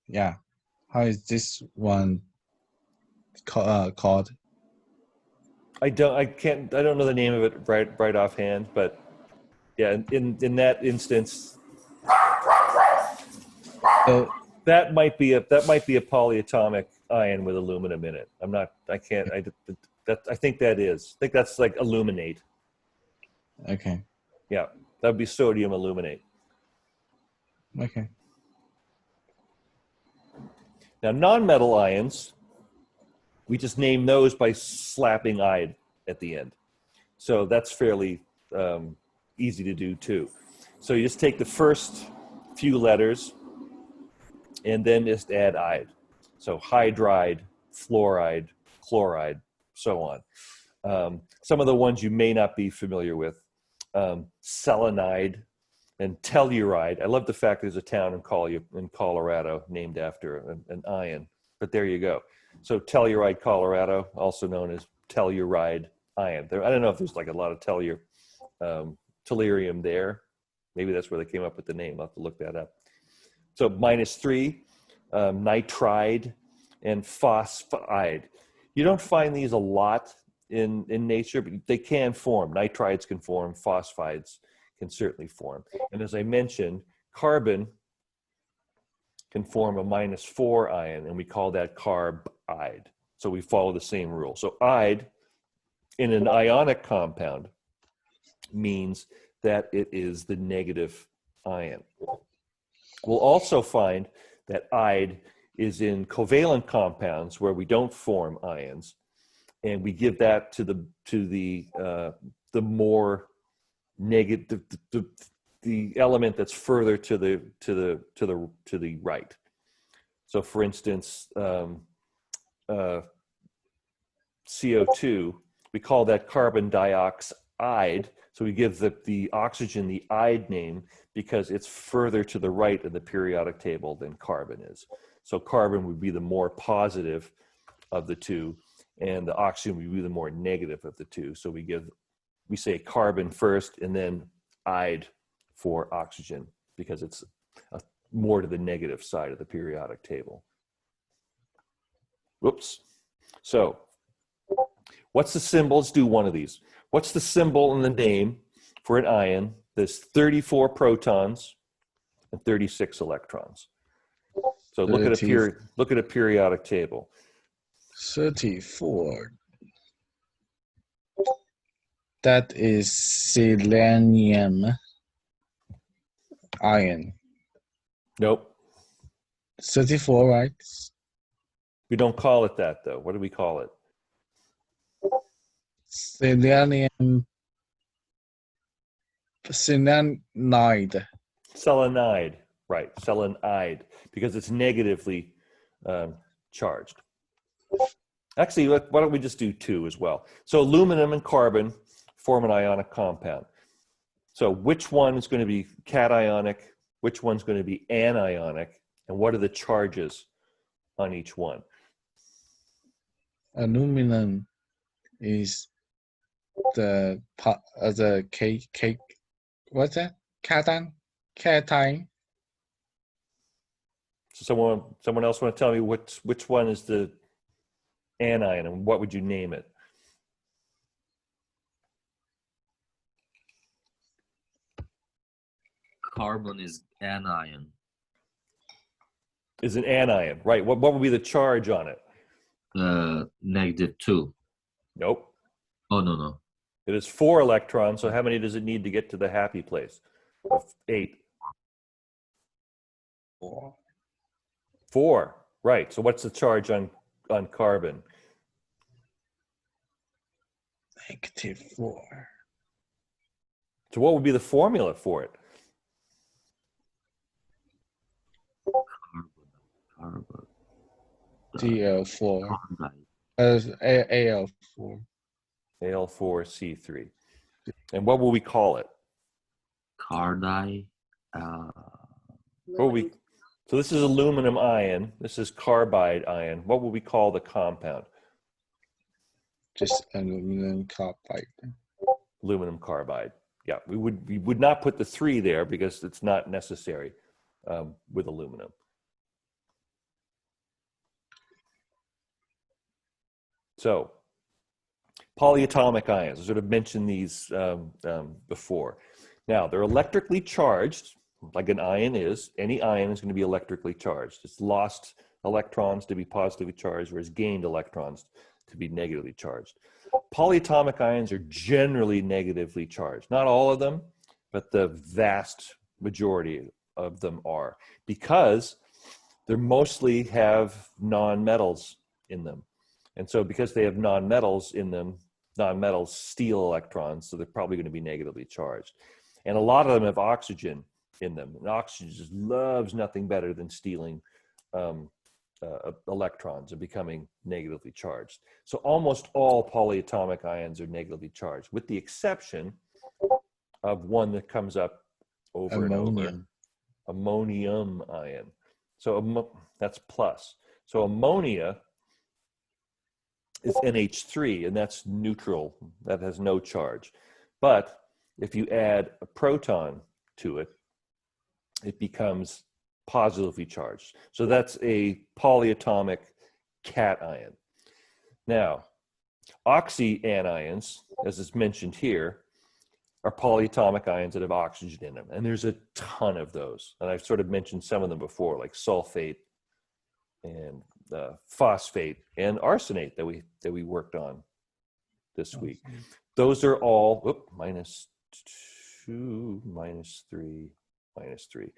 Yeah. How is this one called? I don't know the name of it right offhand, but yeah, in that instance, So that might be a polyatomic ion with aluminum in it. I think that's like aluminate. okay. Yeah, that would be sodium aluminate. Okay. Now, non-metal ions, we just name those by slapping "ide" at the end. So that's fairly easy to do too. So you just take the first few letters and then just add "ide." So hydride, fluoride, chloride, so on. Some of the ones you may not be familiar with, selenide and telluride. I love the fact there's a town in Colorado named after an ion, but there you go. So Telluride, Colorado, also known as telluride ion. I don't know if there's like a lot of tellurium there. Maybe that's where they came up with the name. I'll have to look that up. So -3, nitride, and phosphide. You don't find these a lot in nature, but they can form. Nitrides can form, phosphides can certainly form. And as I mentioned, carbon can form a -4 ion, and we call that carbide. So we follow the same rule. So ide in an ionic compound means that it is the negative ion. We'll also find that ide is in covalent compounds where we don't form ions, and we give that to the more negative, the element that's further to the right. So, for instance, CO2, we call that carbon dioxide. So we give the oxygen the ide name because it's further to the right of the periodic table than carbon is. So carbon would be the more positive of the two, and the oxygen would be the more negative of the two. So we say carbon first and then ide for oxygen because it's more to the negative side of the periodic table. Whoops. So what's the symbol? Let's do one of these. What's the symbol in the name for an ion? There's 34 protons and 36 electrons. So look at a periodic table. 34. That is selenium ion. Nope. 34, right? We don't call it that though. What do we call it? Selenium selenide. Selenide, right? Selenide, because it's negatively charged. Actually, why don't we just do 2 as well? So aluminum and carbon form an ionic compound. So which one is going to be cationic? Which one's going to be anionic? And what are the charges on each one? Aluminum is the K. What's that? Cation. So someone else want to tell me which one is the anion, and what would you name it? Carbon is anion. Is an anion, right? What would be the charge on it? -2. Nope. Oh, no. It is 4 electrons. So how many does it need to get to the happy place? 8. 4. Right. So what's the charge on carbon? -4. So what would be the formula for it? Carbon. Cl4. Carbide. Al4. Al4C3. And what will we call it? Cardide. So this is aluminum ion. This is carbide ion. What will we call the compound? Just aluminum carbide. Aluminum carbide. Yeah, we would not put the 3 there because it's not necessary with aluminum. So polyatomic ions, I sort of mentioned these before. Now, they're electrically charged, like an ion is. Any ion is going to be electrically charged. It's lost electrons to be positively charged, whereas gained electrons to be negatively charged. Polyatomic ions are generally negatively charged. Not all of them, but the vast majority of them are, because they mostly have nonmetals in them. And so because they have nonmetals in them, nonmetals steal electrons, so they're probably going to be negatively charged. And a lot of them have oxygen in them. And oxygen just loves nothing better than stealing electrons and becoming negatively charged. So almost all polyatomic ions are negatively charged, with the exception of one that comes up over and over. Ammonium ion. So that's plus. So ammonia is NH3, and that's neutral. That has no charge. But if you add a proton to it, it becomes positively charged. So that's a polyatomic cation. Now, oxyanions, as is mentioned here, are polyatomic ions that have oxygen in them. And there's a ton of those. And I've sort of mentioned some of them before, like sulfate and phosphate and arsenate that we worked on this week. Those are all, -2, -3, -3.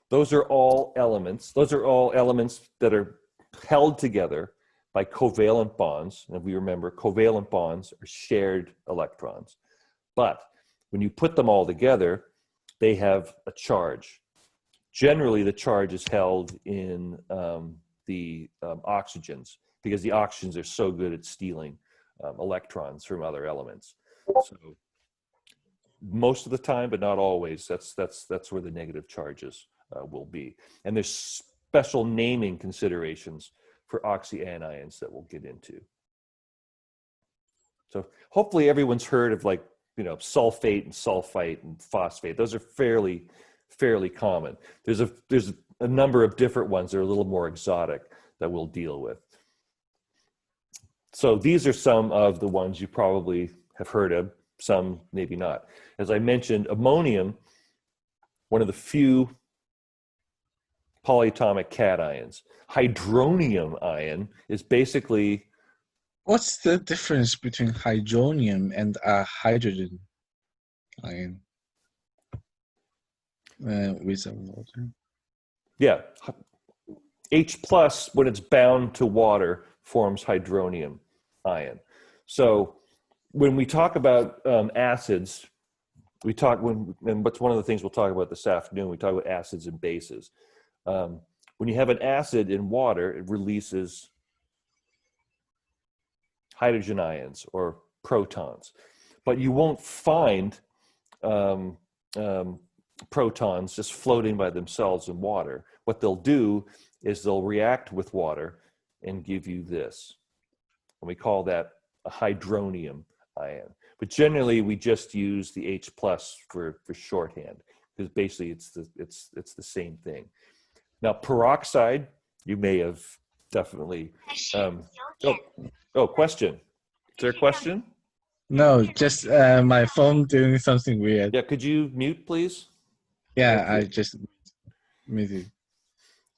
Those are all elements. Those are all elements that are held together by covalent bonds. And if we remember, covalent bonds are shared electrons. But when you put them all together, they have a charge. Generally, the charge is held in the oxygens, because the oxygens are so good at stealing electrons from other elements. So most of the time, but not always, that's where the negative charges will be. And there's special naming considerations for oxyanions that we'll get into. So hopefully everyone's heard of, like, sulfate and sulfite and phosphate. Those are fairly common. There's a number of different ones that are a little more exotic that we'll deal with. So these are some of the ones you probably have heard of, some maybe not. As I mentioned, ammonium, one of the few polyatomic cations. Hydronium ion is basically, What's the difference between hydronium and a hydrogen ion with some water? yeah, H plus, when it's bound to water, forms hydronium ion. So when we talk about acids, and what's one of the things we'll talk about this afternoon, we talk about acids and bases. When you have an acid in water, it releases hydrogen ions or protons, but you won't find protons just floating by themselves in water. What they'll do is they'll react with water and give you this. And we call that a hydronium ion. But generally, we just use the H plus for shorthand, because basically it's the same thing. Now, peroxide, you may have definitely. Question. Is there a question? No, just my phone doing something weird. Yeah, could you mute, please? Yeah, Thank you. I just muted.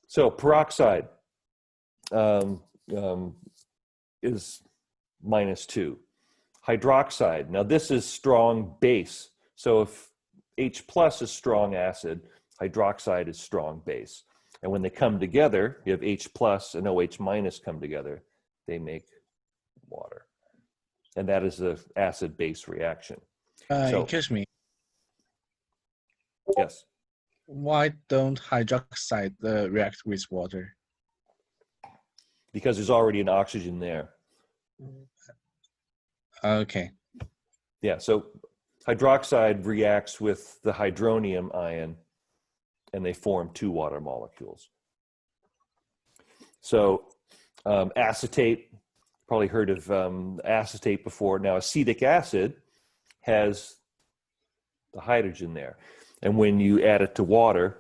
So peroxide is -2. Hydroxide, now this is strong base. So if H plus is strong acid, hydroxide is strong base. And when they come together, you have H plus and OH minus come together, they make water. And that is the acid-base reaction. So- Excuse me. Yes. Why don't hydroxide react with water? Because there's already an oxygen there. Okay. Yeah, so hydroxide reacts with the hydronium ion and they form 2 water molecules. So acetate, probably heard of acetate before. Now acetic acid has the hydrogen there. And when you add it to water,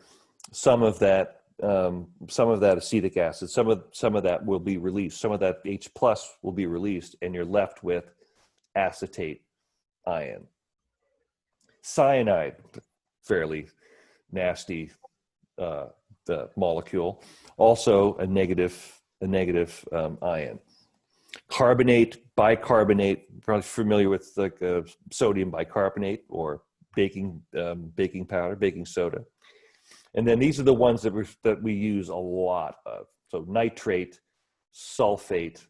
some of that acetic acid, some of that will be released. Some of that H plus will be released, and you're left with acetate ion. Cyanide, fairly nasty the molecule, also a negative ion. Carbonate, bicarbonate, probably familiar with like sodium bicarbonate or baking powder, baking soda. And then these are the ones that we use a lot of. So nitrate, sulfate,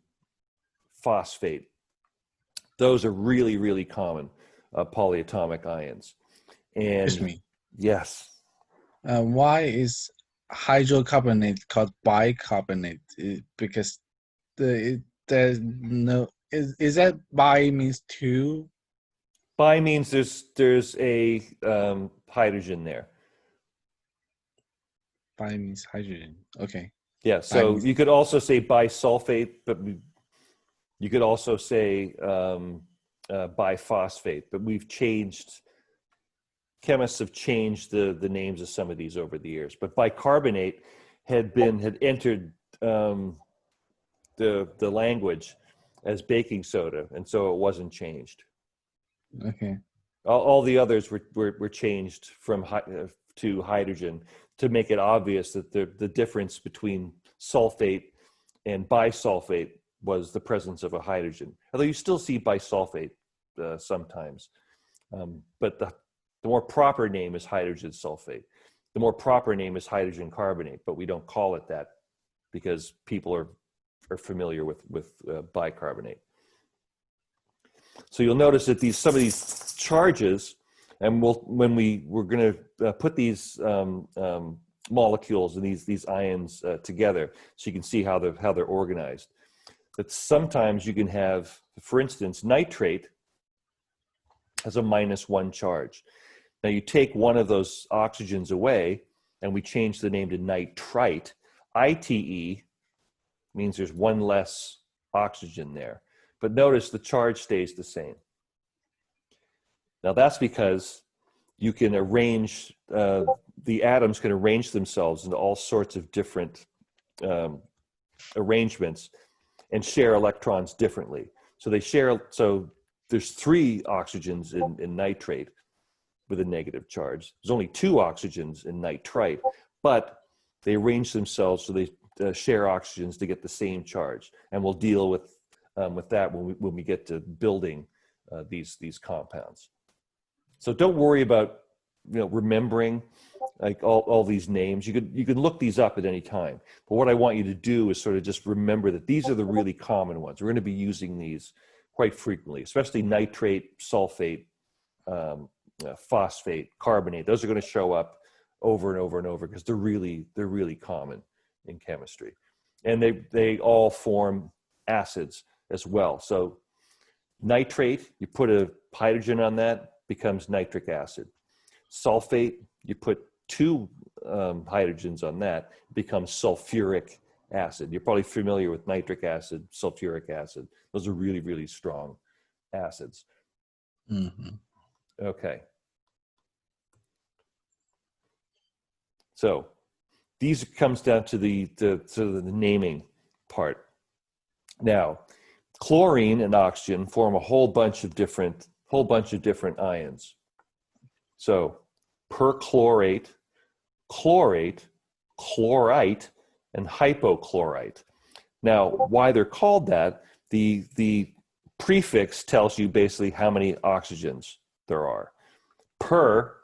phosphate. Those are really, really common polyatomic ions. And Excuse me. yes. Why is hydrocarbonate called bicarbonate? Because there's no is that bi means 2? Bi means there's a hydrogen there. Bi means hydrogen. Okay. Yeah, so means- you could also say bisulfate, but you could also say biphosphate, but we've changed chemists have changed the names of some of these over the years, but bicarbonate had entered the language as baking soda, and so it wasn't changed. Okay. All the others were changed from to hydrogen to make it obvious that the difference between sulfate and bisulfate was the presence of a hydrogen. Although you still see bisulfate sometimes, but the more proper name is hydrogen sulfate. The more proper name is hydrogen carbonate, but we don't call it that because people are familiar with bicarbonate. So you'll notice that some of these charges, and when we're going to put these molecules and these ions together, so you can see how they're organized. That sometimes you can have, for instance, nitrate has a -1 charge. Now you take one of those oxygens away, and we change the name to nitrite. ITE means there's one less oxygen there. But notice the charge stays the same. Now that's because you can arrange, the atoms can arrange themselves into all sorts of different arrangements and share electrons differently. So there's 3 oxygens in nitrate with a negative charge. There's only 2 oxygens in nitrite, but they arrange themselves so they share oxygens to get the same charge. And we'll deal with that when we get to building these compounds. So don't worry about remembering like all these names. You can look these up at any time. But what I want you to do is sort of just remember that these are the really common ones. We're going to be using these quite frequently, especially nitrate, sulfate, phosphate, carbonate. Those are going to show up over and over and over because they're really common in chemistry, and they all form acids as well. So nitrate, you put a hydrogen on that, becomes nitric acid. Sulfate, you put 2 hydrogens on that, becomes sulfuric acid. You're probably familiar with nitric acid, sulfuric acid. Those are really strong acids. Mm-hmm. Okay. So these comes down to the naming part. Now, chlorine and oxygen form a whole bunch of different ions. So perchlorate, chlorate, chlorite, and hypochlorite. Now, why they're called that, the prefix tells you basically how many oxygens there are. Per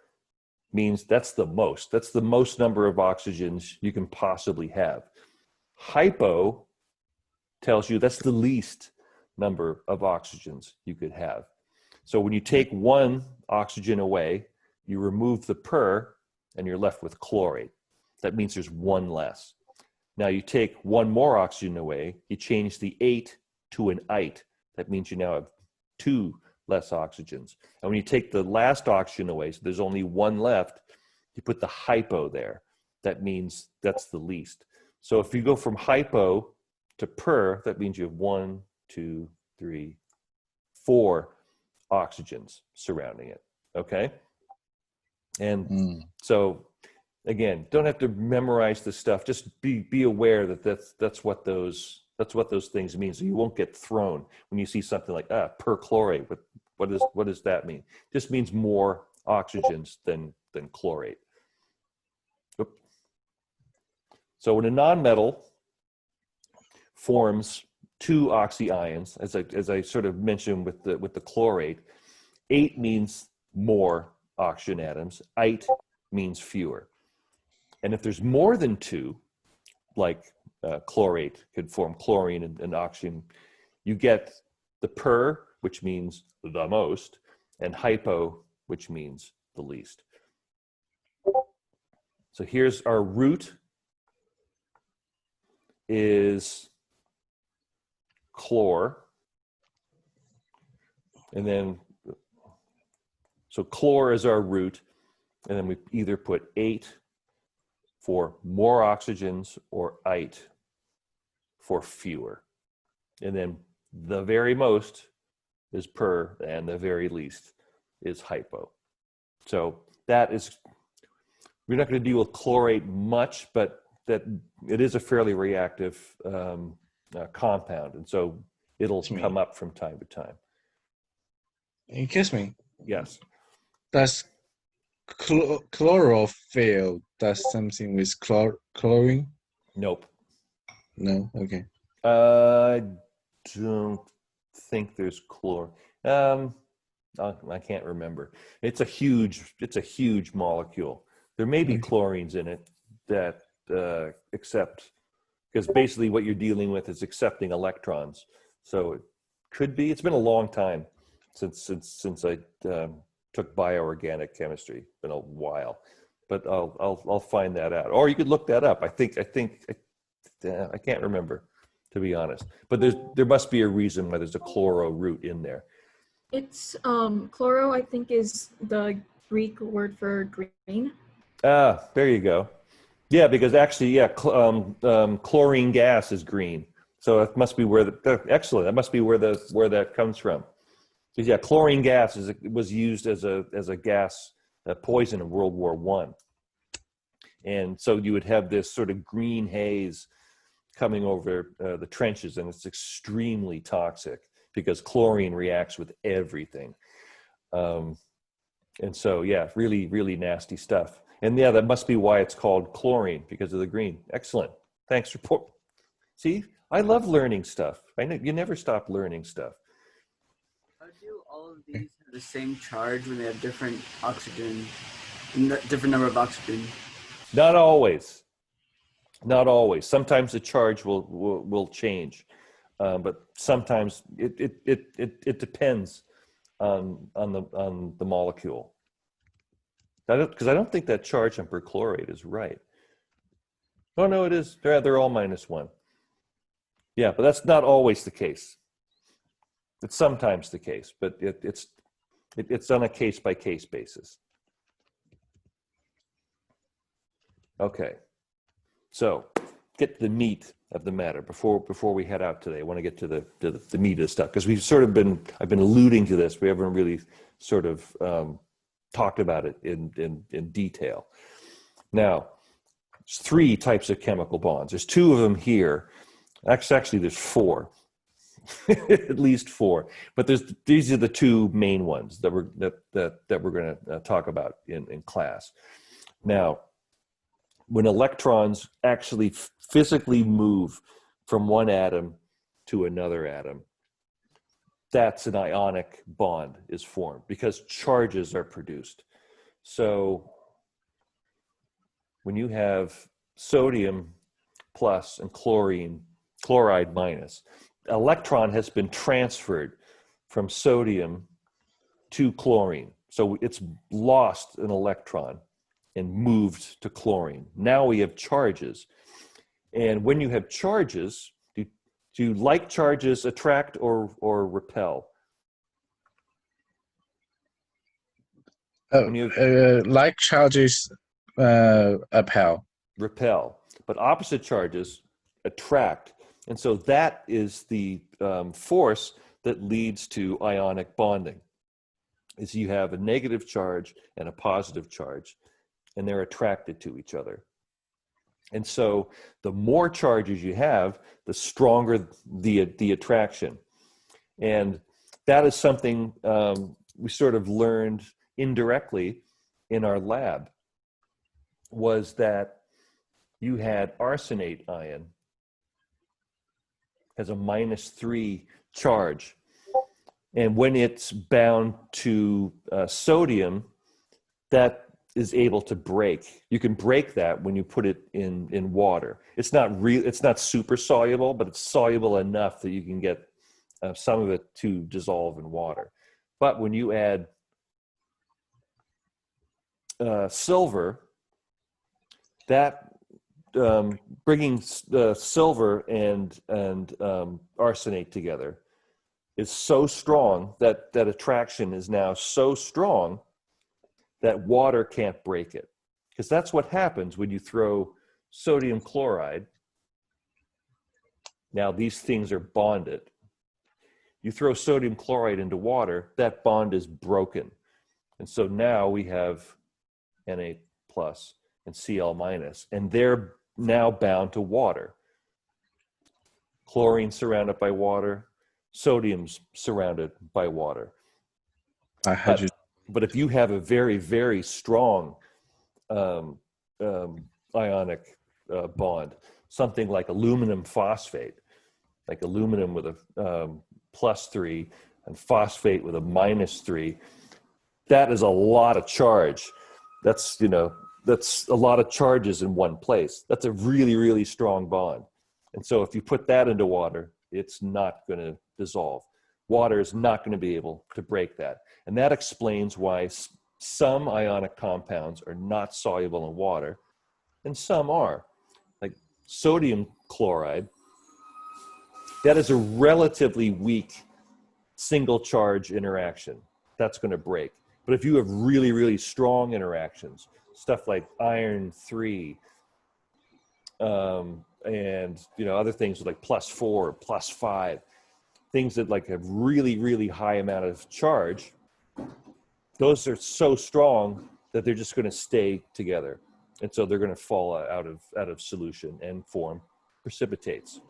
means that's the most number of oxygens you can possibly have. Hypo tells you that's the least number of oxygens you could have. So when you take 1 oxygen away, you remove the per and you're left with chlorate. That means there's 1 less. Now you take 1 more oxygen away, you change the 8 to an ite. That means you now have 2 less oxygens. And when you take the last oxygen away, so there's only 1 left, you put the hypo there. That means that's the least. So if you go from hypo to per, that means you have 1, 2, 3, 4 oxygens surrounding it. Okay? And so again, don't have to memorize this stuff. Just be aware that that's what those things mean. So you won't get thrown when you see something like perchlorate. But what does that mean? It just means more oxygens than chlorate. Oop. So when a nonmetal forms 2 oxy ions, as I sort of mentioned with the chlorate, 8 means more oxygen atoms, ite means fewer. And if there's more than 2, like chlorate could form chlorine and oxygen, you get the per, which means the most, and hypo, which means the least. So here's our root is chlor. And then, so chlor is our root. And then we either put 8 for more oxygens or ite for fewer. And then the very most is per and the very least is hypo. So that is, we're not going to deal with chlorate much, but that it is a fairly reactive compound, and so it'll Excuse me. come up from time to time. Excuse me. Yes. Does chlorophyll does something with chlorine? Nope. No. Okay. I don't think there's chlor. I can't remember. It's a huge molecule. There may be Okay. chlorines in it that accept, because basically what you're dealing with is accepting electrons. So it could be. It's been a long time since I took bioorganic chemistry. It's been a while, but I'll find that out. Or you could look that up. I can't remember, to be honest. But there must be a reason why there's a chloro root in there. It's chloro, I think, is the Greek word for green. Ah, there you go. Yeah, because actually, yeah, chlorine gas is green. So it must be excellent. That must be where that comes from. Because yeah, chlorine gas was used as a gas poison in World War I, and so you would have this sort of green haze coming over the trenches, and it's extremely toxic because chlorine reacts with everything. And so yeah, really, really nasty stuff. And yeah, that must be why it's called chlorine, because of the green. Excellent. Thanks for See, I love learning stuff. I know you never stop learning stuff. How do all of these have the same charge when they have different oxygen, different number of oxygen? Not always. Not always. Sometimes the charge will change, but sometimes it depends on the molecule. Because I don't think that charge on perchlorate is right. Oh no, it is. They're all -1. Yeah, but that's not always the case. It's sometimes the case, but it's on a case-by-case basis. Okay, so get to the meat of the matter before we head out today. I want to get to the meat of the stuff, because I've been alluding to this. We haven't really sort of talked about it in detail. Now, there's 3 types of chemical bonds. There's 2 of them here. Actually, there's 4, at least 4. But these are the 2 main ones that we're going to talk about in class. Now, when electrons actually physically move from one atom to another atom, that's an ionic bond is formed because charges are produced. So when you have sodium plus and chloride minus, electron has been transferred from sodium to chlorine. So it's lost an electron and moved to chlorine. Now we have charges. And when you have charges, do like charges attract or repel? Like charges Repel. But opposite charges attract. And so that is the force that leads to ionic bonding. Is you have a negative charge and a positive charge, and they're attracted to each other. And so the more charges you have, the stronger the attraction. And that is something we sort of learned indirectly in our lab, was that you had arsenate ion has a -3 charge. And when it's bound to sodium, that is able to break. You can break that when you put it in water. It's not super soluble, but it's soluble enough that you can get some of it to dissolve in water. But when you add silver, that bringing silver and arsenate together is so strong that attraction is now so strong that water can't break it. Because that's what happens when you throw sodium chloride. Now these things are bonded. You throw sodium chloride into water, that bond is broken. And so now we have Na plus, and Cl minus, and they're now bound to water. Chlorine surrounded by water, sodium's surrounded by water. Hydrogen. But if you have a very, very strong ionic bond, something like aluminum phosphate, like aluminum with a +3 and phosphate with a -3, that is a lot of charge. That's, that's a lot of charges in one place. That's a really, really strong bond. And so if you put that into water, it's not going to dissolve. Water is not going to be able to break that. And that explains why some ionic compounds are not soluble in water and some are. Like sodium chloride, that is a relatively weak single charge interaction. That's going to break. But if you have really, really strong interactions, stuff like iron 3, and other things like +4, +5, things that like have really, really high amount of charge, those are so strong that they're just going to stay together, and so they're going to fall out of solution and form precipitates.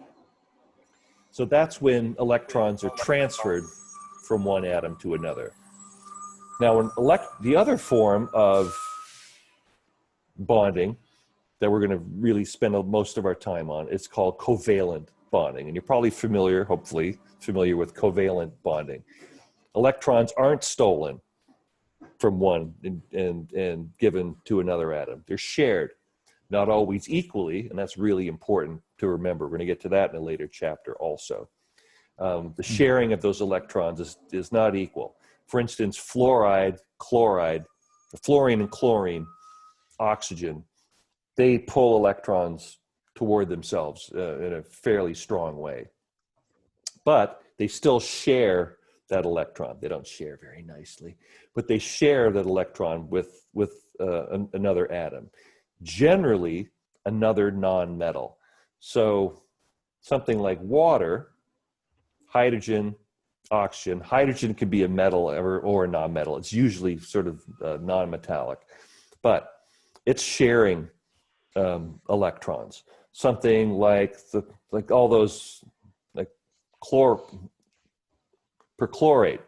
So that's when electrons are transferred from one atom to another. Now, the other form of bonding that we're going to really spend most of our time on is called covalent bonding. And you're probably hopefully familiar with covalent bonding. Electrons aren't stolen from one and given to another atom. They're shared, not always equally, and that's really important to remember. We're going to get to that in a later chapter also. The sharing of those electrons is not equal. For instance, fluoride, chloride, fluorine and chlorine, oxygen, they pull electrons toward themselves in a fairly strong way. But they still share that electron. They don't share very nicely, but they share that electron with another atom, generally another non-metal. So something like water, hydrogen, oxygen. Hydrogen can be a metal or a non-metal. It's usually sort of non-metallic, but it's sharing electrons. Something like all those like perchlorate.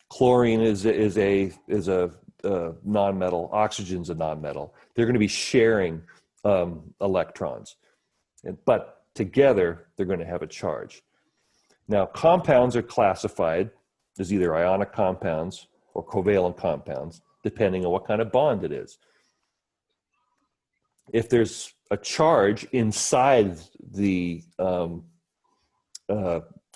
Chlorine is a non-metal. Oxygen's a non-metal. They're going to be sharing electrons, but together they're going to have a charge. Now, compounds are classified as either ionic compounds or covalent compounds, depending on what kind of bond it is. If there's a charge inside the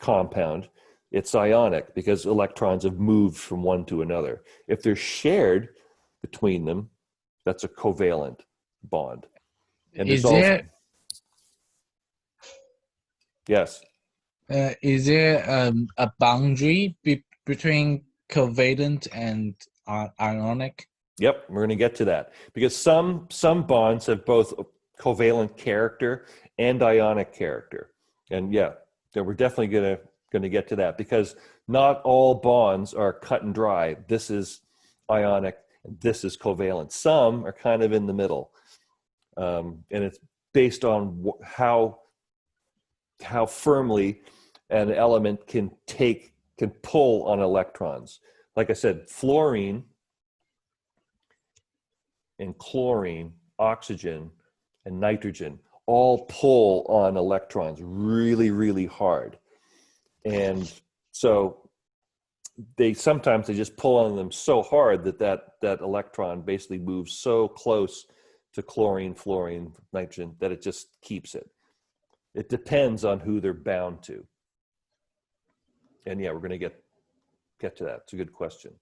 compound, it's ionic because electrons have moved from one to another. If they're shared between them, that's a covalent bond. And Is there a boundary between covalent and ionic? Yep, we're going to get to that because some bonds have both covalent character and ionic character, and we're definitely going to get to that because not all bonds are cut and dry. This is ionic, and this is covalent. Some are kind of in the middle, and it's based on how firmly an element can pull on electrons. Like I said, fluorine and chlorine, oxygen, and nitrogen all pull on electrons really, really hard. And so sometimes they just pull on them so hard that electron basically moves so close to chlorine, fluorine, nitrogen that it just keeps it. It depends on who they're bound to. And we're going to get to that. It's a good question.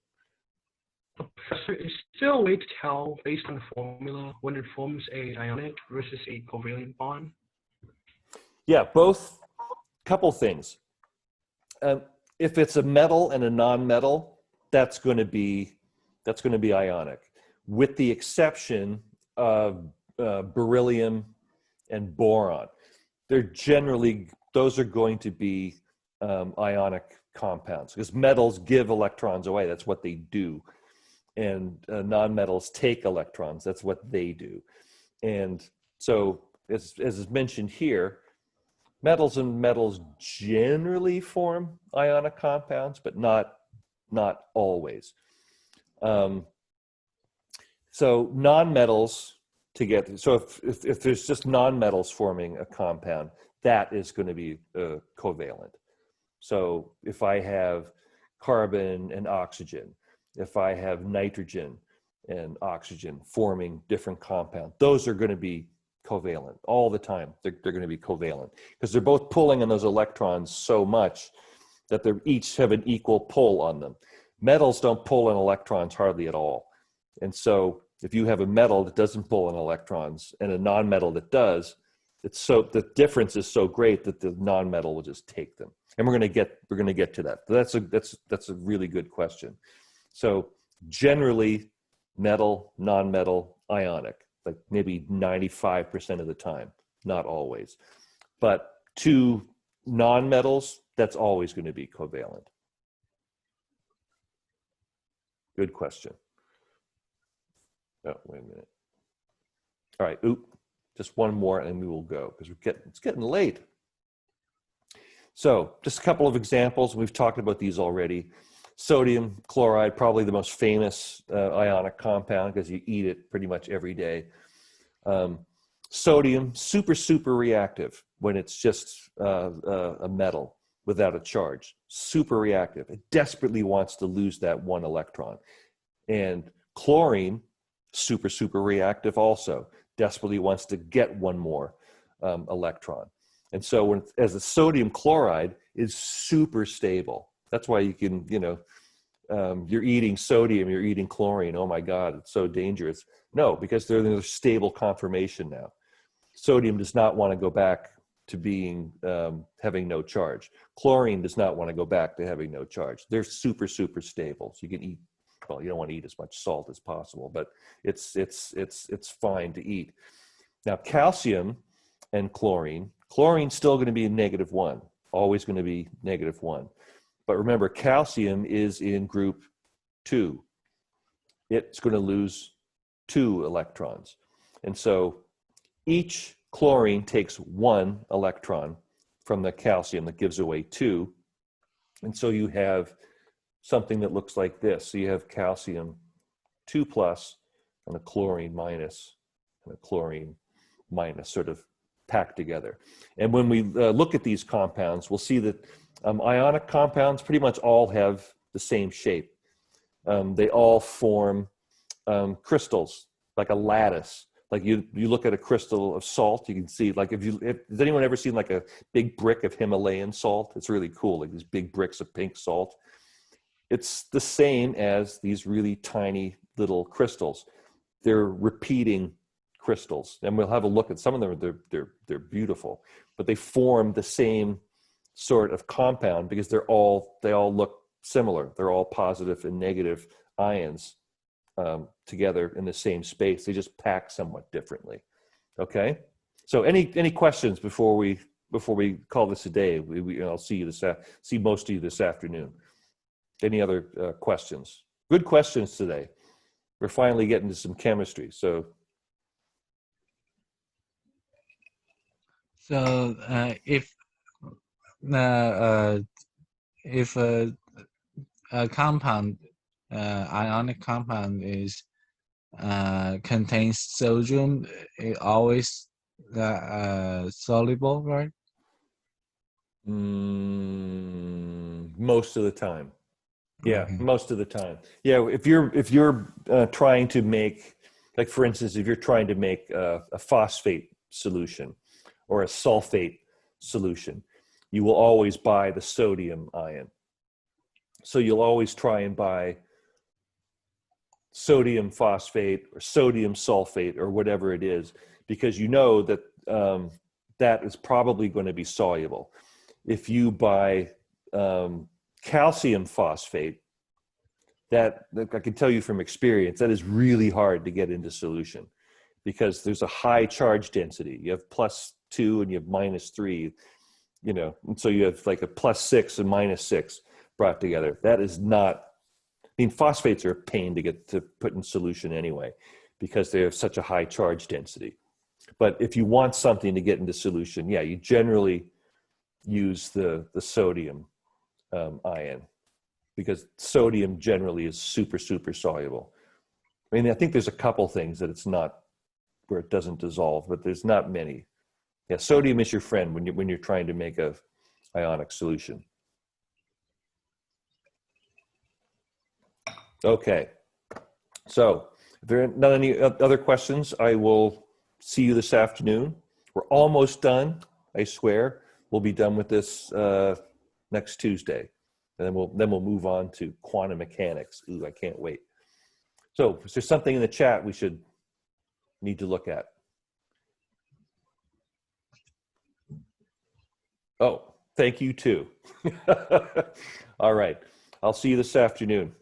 Professor, is there a way to tell based on the formula when it forms a ionic versus a covalent bond? Yeah, both. Couple things. If it's a metal and a non-metal, that's going to be ionic, with the exception of beryllium and boron. Those are going to be ionic compounds because metals give electrons away. That's what they do. and nonmetals take electrons. That's what they do. And so, as is mentioned here, metals and metals generally form ionic compounds, but not always. So nonmetals together. So if there's just nonmetals forming a compound, that is going to be covalent. So if I have carbon and oxygen, if I have nitrogen and oxygen forming different compounds, those are going to be covalent all the time. They're going to be covalent because they're both pulling on those electrons so much that they each have an equal pull on them. Metals don't pull in electrons hardly at all. And so if you have a metal that doesn't pull in electrons and a nonmetal that does, the difference is so great that the nonmetal will just take them. And we're going to get to that. That's a really good question. So generally, metal, nonmetal, ionic, like maybe 95% of the time, not always. But two nonmetals, that's always going to be covalent. Good question. Oh, wait a minute. All right, just one more and we will go because it's getting late. So just a couple of examples. We've talked about these already. Sodium chloride, probably the most famous ionic compound because you eat it pretty much every day. Sodium, super reactive when it's just a metal without a charge. Super reactive. It desperately wants to lose that one electron. And chlorine, super reactive also. Desperately wants to get one more electron. And so as the sodium chloride is super stable. That's why you can, you're eating sodium, you're eating chlorine. Oh my God, it's so dangerous. No, because they're in a stable conformation now. Sodium does not want to go back to being, having no charge. Chlorine does not want to go back to having no charge. They're super stable. So you can eat, well, you don't want to eat as much salt as possible, but it's fine to eat. Now, calcium and chlorine's still going to be a -1, always going to be -1. But remember, calcium is in group 2. It's going to lose 2 electrons. And so each chlorine takes 1 electron from the calcium that gives away 2. And so you have something that looks like this. So you have calcium 2+ and a chlorine minus and a chlorine minus sort of packed together. And when we look at these compounds, we'll see that ionic compounds pretty much all have the same shape. They all form crystals, like a lattice. Like you look at a crystal of salt, you can see, like has anyone ever seen like a big brick of Himalayan salt? It's really cool, like these big bricks of pink salt. It's the same as these really tiny little crystals. They're repeating crystals, and we'll have a look at some of them. They're beautiful, but they form the same sort of compound because they all look similar. They're all positive and negative ions together in the same space. They just pack somewhat differently. Okay, so any questions before we call this a day? I'll see most of you this afternoon. Any other questions? Good questions today. We're finally getting to some chemistry. So if a compound, ionic compound contains sodium, it always soluble, right? Most of the time. Yeah, most of the time. Yeah, if you're trying to make, like for instance, if you're trying to make a phosphate solution or a sulfate solution, you will always buy the sodium ion. So you'll always try and buy sodium phosphate or sodium sulfate or whatever it is, because you know that that is probably going to be soluble. If you buy calcium phosphate, that I can tell you from experience, that is really hard to get into solution because there's a high charge density. You have +2 and you have -3, and so you have like a +6 and -6 brought together. That is not mean, phosphates are a pain to get to put in solution anyway, because they have such a high charge density. But if you want something to get into solution, yeah, you generally use the sodium ion, because sodium generally is super, super soluble. I mean, I think there's a couple things that it's not, where it doesn't dissolve, but there's not many. Yeah, sodium is your friend when you're trying to make a ionic solution. Okay, so if there are not any other questions, I will see you this afternoon. We're almost done, I swear. We'll be done with this next Tuesday, and then we'll move on to quantum mechanics. Ooh, I can't wait. So, is there something in the chat we should need to look at? Oh, thank you too. All right, I'll see you this afternoon.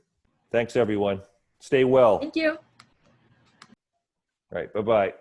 Thanks, everyone. Stay well. Thank you. All right, bye-bye.